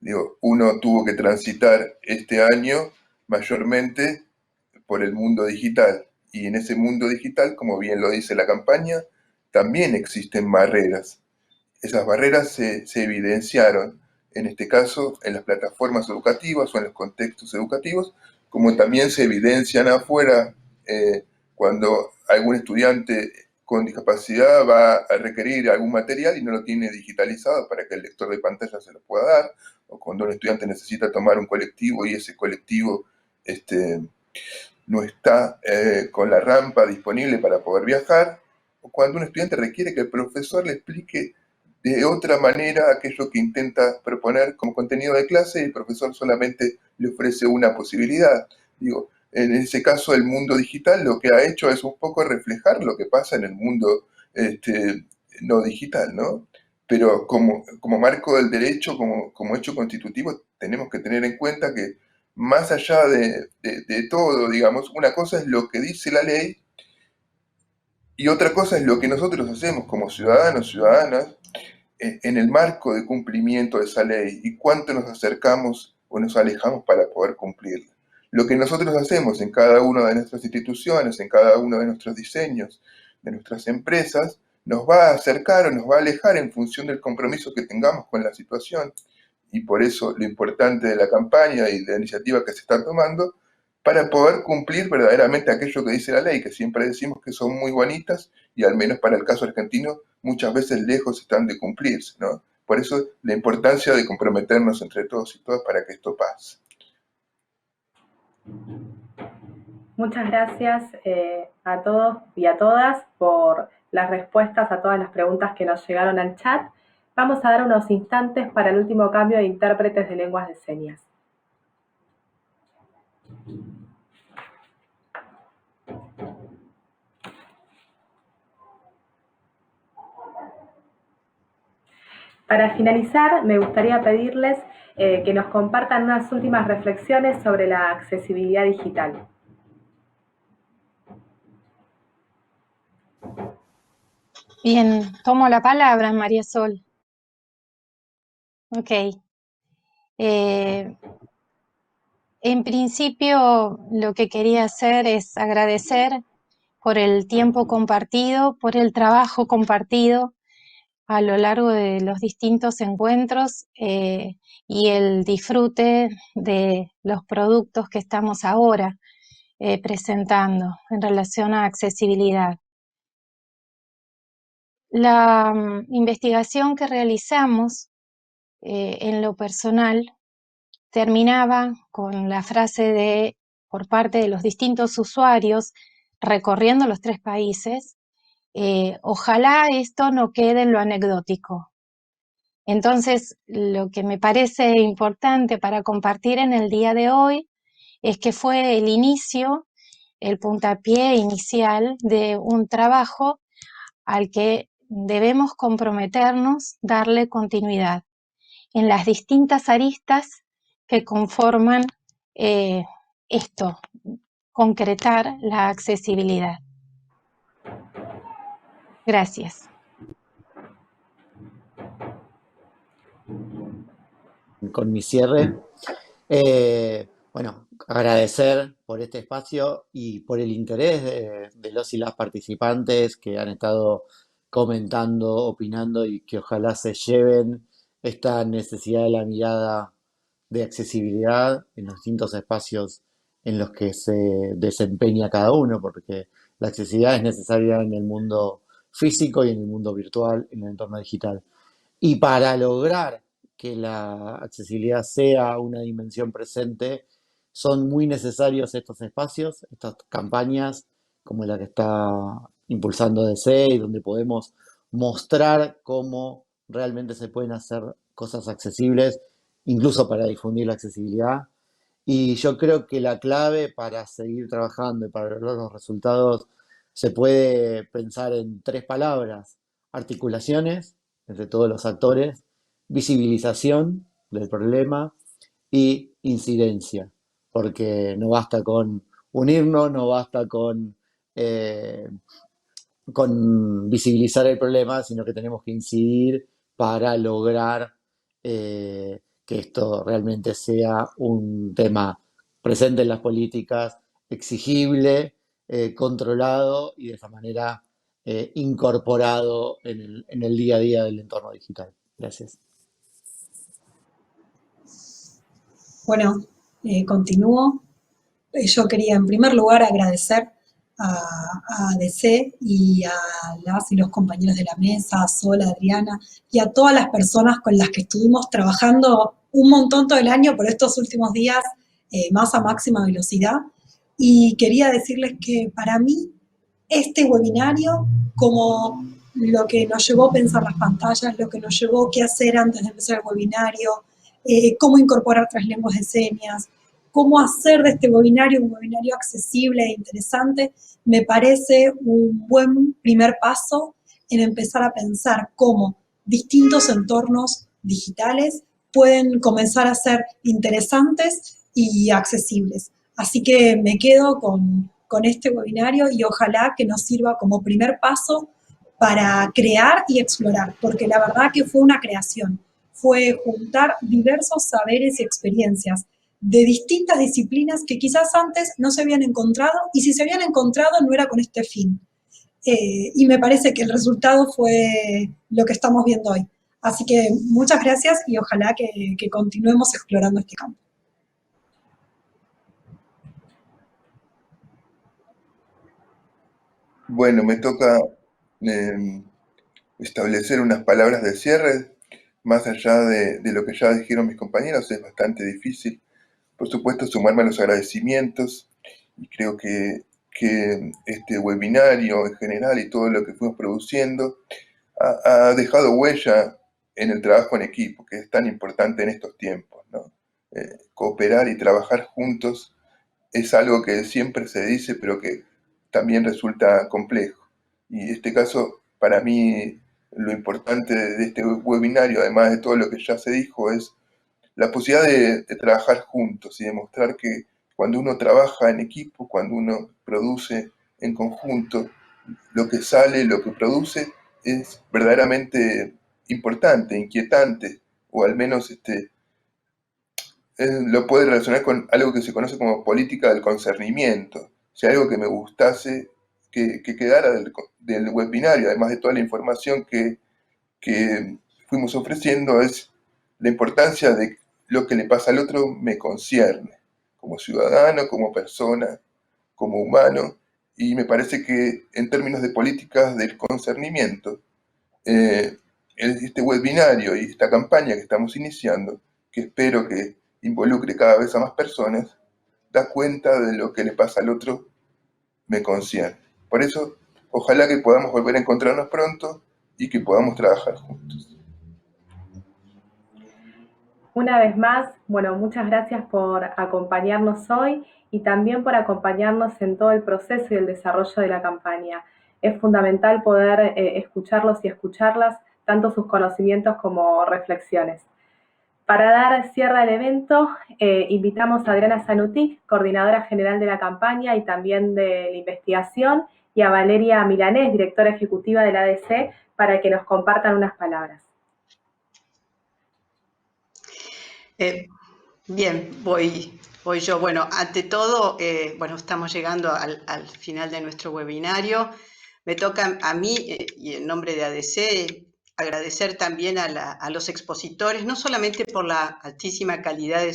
Digo, uno tuvo que transitar este año mayormente por el mundo digital. Y en ese mundo digital, como bien lo dice la campaña, también existen barreras. Esas barreras se evidenciaron, en este caso, en las plataformas educativas o en los contextos educativos, como también se evidencian afuera cuando algún estudiante con discapacidad va a requerir algún material y no lo tiene digitalizado para que el lector de pantalla se lo pueda dar, o cuando un estudiante necesita tomar un colectivo y ese colectivo no está con la rampa disponible para poder viajar, o cuando un estudiante requiere que el profesor le explique de otra manera aquello que intenta proponer como contenido de clase y el profesor solamente le ofrece una posibilidad. Digo, en ese caso el mundo digital lo que ha hecho es un poco reflejar lo que pasa en el mundo no digital, ¿no? Pero como marco del derecho, como hecho constitutivo, tenemos que tener en cuenta que más allá de todo, digamos, una cosa es lo que dice la ley Y otra cosa es lo que nosotros hacemos como ciudadanos, ciudadanas, en el marco de cumplimiento de esa ley y cuánto nos acercamos o nos alejamos para poder cumplirla. Lo que nosotros hacemos en cada una de nuestras instituciones, en cada uno de nuestros diseños, de nuestras empresas, nos va a acercar o nos va a alejar en función del compromiso que tengamos con la situación. Y por eso lo importante de la campaña y de la iniciativa que se está tomando, para poder cumplir verdaderamente aquello que dice la ley, que siempre decimos que son muy bonitas y al menos para el caso argentino muchas veces lejos están de cumplirse, ¿no? Por eso la importancia de comprometernos entre todos y todas para que esto pase. Muchas gracias a todos y a todas por las respuestas a todas las preguntas que nos llegaron al chat. Vamos a dar unos instantes para el último cambio de intérpretes de lenguas de señas. Para finalizar, me gustaría pedirles que nos compartan unas últimas reflexiones sobre la accesibilidad digital. Bien, tomo la palabra, María Sol. Ok. En principio, lo que quería hacer es agradecer por el tiempo compartido, por el trabajo compartido a lo largo de los distintos encuentros y el disfrute de los productos que estamos ahora presentando en relación a accesibilidad. La investigación que realizamos en lo personal terminaba con la frase por parte de los distintos usuarios recorriendo los 3 países, ojalá esto no quede en lo anecdótico. Entonces, lo que me parece importante para compartir en el día de hoy es que fue el inicio, el puntapié inicial de un trabajo al que debemos comprometernos, darle continuidad en las distintas aristas que conforman esto, concretar la accesibilidad. Gracias. Con mi cierre, bueno, agradecer por este espacio y por el interés de los y las participantes que han estado comentando, opinando y que ojalá se lleven esta necesidad de la mirada de accesibilidad en los distintos espacios en los que se desempeña cada uno, porque la accesibilidad es necesaria en el mundo físico y en el mundo virtual, en el entorno digital. Y para lograr que la accesibilidad sea una dimensión presente, son muy necesarios estos espacios, estas campañas como la que está impulsando DC y donde podemos mostrar cómo realmente se pueden hacer cosas accesibles, incluso para difundir la accesibilidad. Y yo creo que la clave para seguir trabajando y para lograr los resultados se puede pensar en 3 palabras: articulaciones entre todos los actores, visibilización del problema y incidencia, porque no basta con unirnos, no basta con visibilizar el problema, sino que tenemos que incidir para lograr que esto realmente sea un tema presente en las políticas, exigible, controlado y de esa manera incorporado en el día a día del entorno digital. Gracias. Bueno, continúo. Yo quería en primer lugar agradecer a DC y a las y los compañeros de la mesa, a Sol, a Adriana y a todas las personas con las que estuvimos trabajando un montón todo el año, por estos últimos días más a máxima velocidad. Y quería decirles que para mí este webinario, como lo que nos llevó a pensar las pantallas, lo que nos llevó a qué hacer antes de empezar el webinario, cómo incorporar 3 lenguas de señas, cómo hacer de este webinario un webinario accesible e interesante, me parece un buen primer paso en empezar a pensar cómo distintos entornos digitales pueden comenzar a ser interesantes y accesibles. Así que me quedo con con este webinario y ojalá que nos sirva como primer paso para crear y explorar, porque la verdad que fue una creación, fue juntar diversos saberes y experiencias de distintas disciplinas que quizás antes no se habían encontrado, y si se habían encontrado no era con este fin. Y me parece que el resultado fue lo que estamos viendo hoy. Así que muchas gracias y ojalá que continuemos explorando este campo. Bueno, me toca establecer unas palabras de cierre. Más allá de lo que ya dijeron mis compañeros, es bastante difícil, por supuesto, sumarme a los agradecimientos, y creo que este webinario en general y todo lo que fuimos produciendo ha dejado huella en el trabajo en equipo, que es tan importante en estos tiempos, ¿no? Cooperar y trabajar juntos es algo que siempre se dice, pero que también resulta complejo. Y en este caso, para mí, lo importante de este webinario, además de todo lo que ya se dijo, es la posibilidad de trabajar juntos y demostrar que cuando uno trabaja en equipo, cuando uno produce en conjunto, lo que sale, lo que produce, es verdaderamente importante, inquietante, o al menos lo puede relacionar con algo que se conoce como política del concernimiento. Si algo que me gustase que quedara del webinario, además de toda la información que fuimos ofreciendo, es la importancia de lo que le pasa al otro me concierne, como ciudadano, como persona, como humano, y me parece que en términos de políticas del concernimiento, este webinario y esta campaña que estamos iniciando, que espero que involucre cada vez a más personas, da cuenta de lo que le pasa al otro me concierne. Por eso, ojalá que podamos volver a encontrarnos pronto y que podamos trabajar juntos. Una vez más, bueno, muchas gracias por acompañarnos hoy y también por acompañarnos en todo el proceso y el desarrollo de la campaña. Es fundamental poder escucharlos y escucharlas, tanto sus conocimientos como reflexiones. Para dar cierre al evento, invitamos a Adriana Zanutic, coordinadora general de la campaña y también de la investigación, y a Valeria Milanés, directora ejecutiva de la ADC, para que nos compartan unas palabras. Bien, voy yo. Bueno, ante todo, bueno, estamos llegando al final de nuestro webinario. Me toca a mí, y en nombre de ADC, agradecer también a los expositores, no solamente por la altísima calidad de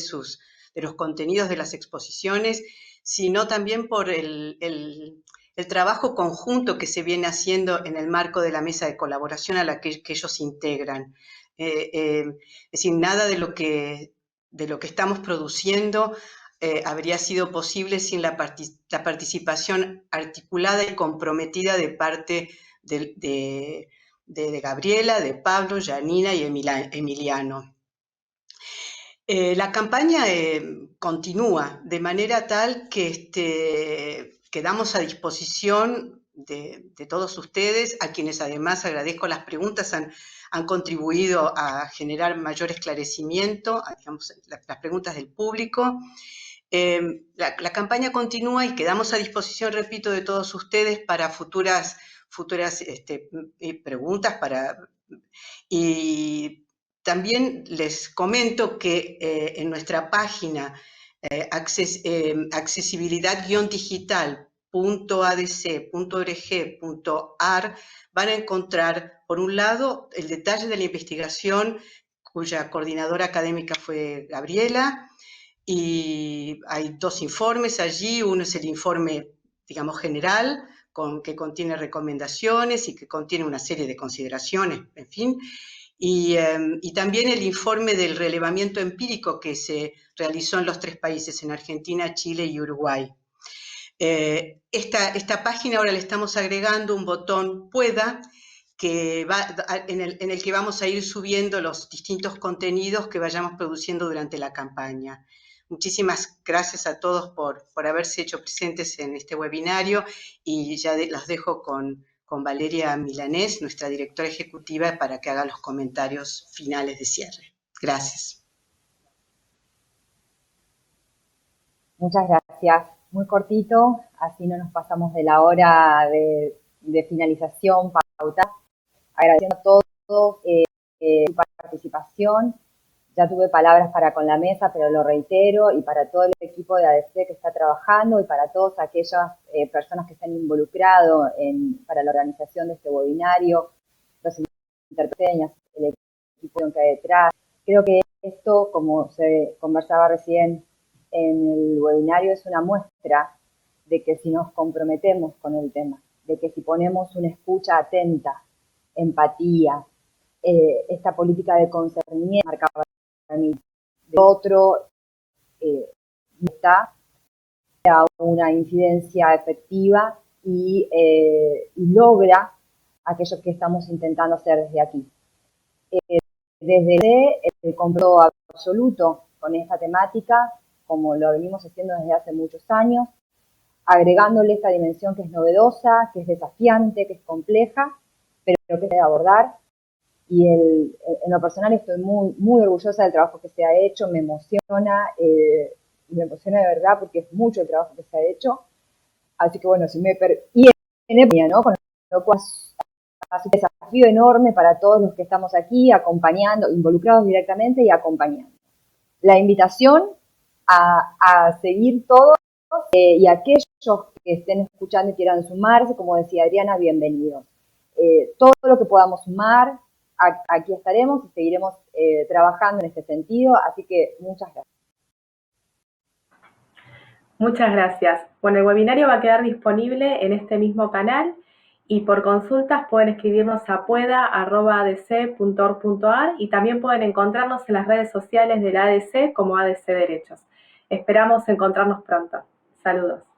los contenidos de las exposiciones, sino también por el trabajo conjunto que se viene haciendo en el marco de la mesa de colaboración a la que ellos integran. Es decir, nada de lo que estamos produciendo habría sido posible sin la participación articulada y comprometida de parte de Gabriela, de Pablo, Janina y Emiliano. La campaña continúa de manera tal que quedamos a disposición de todos ustedes, a quienes además agradezco las preguntas, han contribuido a generar mayor esclarecimiento, digamos, las preguntas del público. La campaña continúa y quedamos a disposición, repito, de todos ustedes para futuras preguntas. Y también les comento que en nuestra página accesibilidad-digital.adc.org.ar van a encontrar, por un lado, el detalle de la investigación cuya coordinadora académica fue Gabriela, y hay dos informes allí. Uno es el informe, digamos, general, que contiene recomendaciones y que contiene una serie de consideraciones, en fin, y también el informe del relevamiento empírico que se realizó en los 3 países, en Argentina, Chile y Uruguay. Esta página ahora le estamos agregando un botón Pueda, en el que vamos a ir subiendo los distintos contenidos que vayamos produciendo durante la campaña. Muchísimas gracias a todos por haberse hecho presentes en este webinario, y ya los dejo con Valeria Milanés, nuestra directora ejecutiva, para que haga los comentarios finales de cierre. Gracias. Muchas gracias, muy cortito, así no nos pasamos de la hora de finalización pauta. Agradeciendo a todos su participación. Ya tuve palabras para con la mesa, pero lo reitero, y para todo el equipo de ADC que está trabajando y para todas aquellas personas que se han involucrado para la organización de este webinario, los intérpretes, el equipo que hay detrás. Creo que esto, como se conversaba recién en el webinario, es una muestra de que si nos comprometemos con el tema, de que si ponemos una escucha atenta, empatía, esta política de concernimiento marcada de otro, está una incidencia efectiva y logra aquello que estamos intentando hacer desde aquí. Desde el compromiso absoluto con esta temática, como lo venimos haciendo desde hace muchos años, agregándole esta dimensión que es novedosa, que es desafiante, que es compleja, pero que se debe abordar. Y en lo personal estoy muy, muy orgullosa del trabajo que se ha hecho, me emociona de verdad porque es mucho el trabajo que se ha hecho. Así que bueno, y en época, ¿no? Con lo cual es un desafío enorme para todos los que estamos aquí acompañando, involucrados directamente y acompañando. La invitación a seguir todos y aquellos que estén escuchando y quieran sumarse, como decía Adriana, bienvenidos. Todo lo que podamos sumar, aquí estaremos y seguiremos trabajando en este sentido, así que muchas gracias. Muchas gracias. Bueno, el webinario va a quedar disponible en este mismo canal y por consultas pueden escribirnos a pueda@adc.org.ar y también pueden encontrarnos en las redes sociales de la ADC como ADC Derechos. Esperamos encontrarnos pronto. Saludos.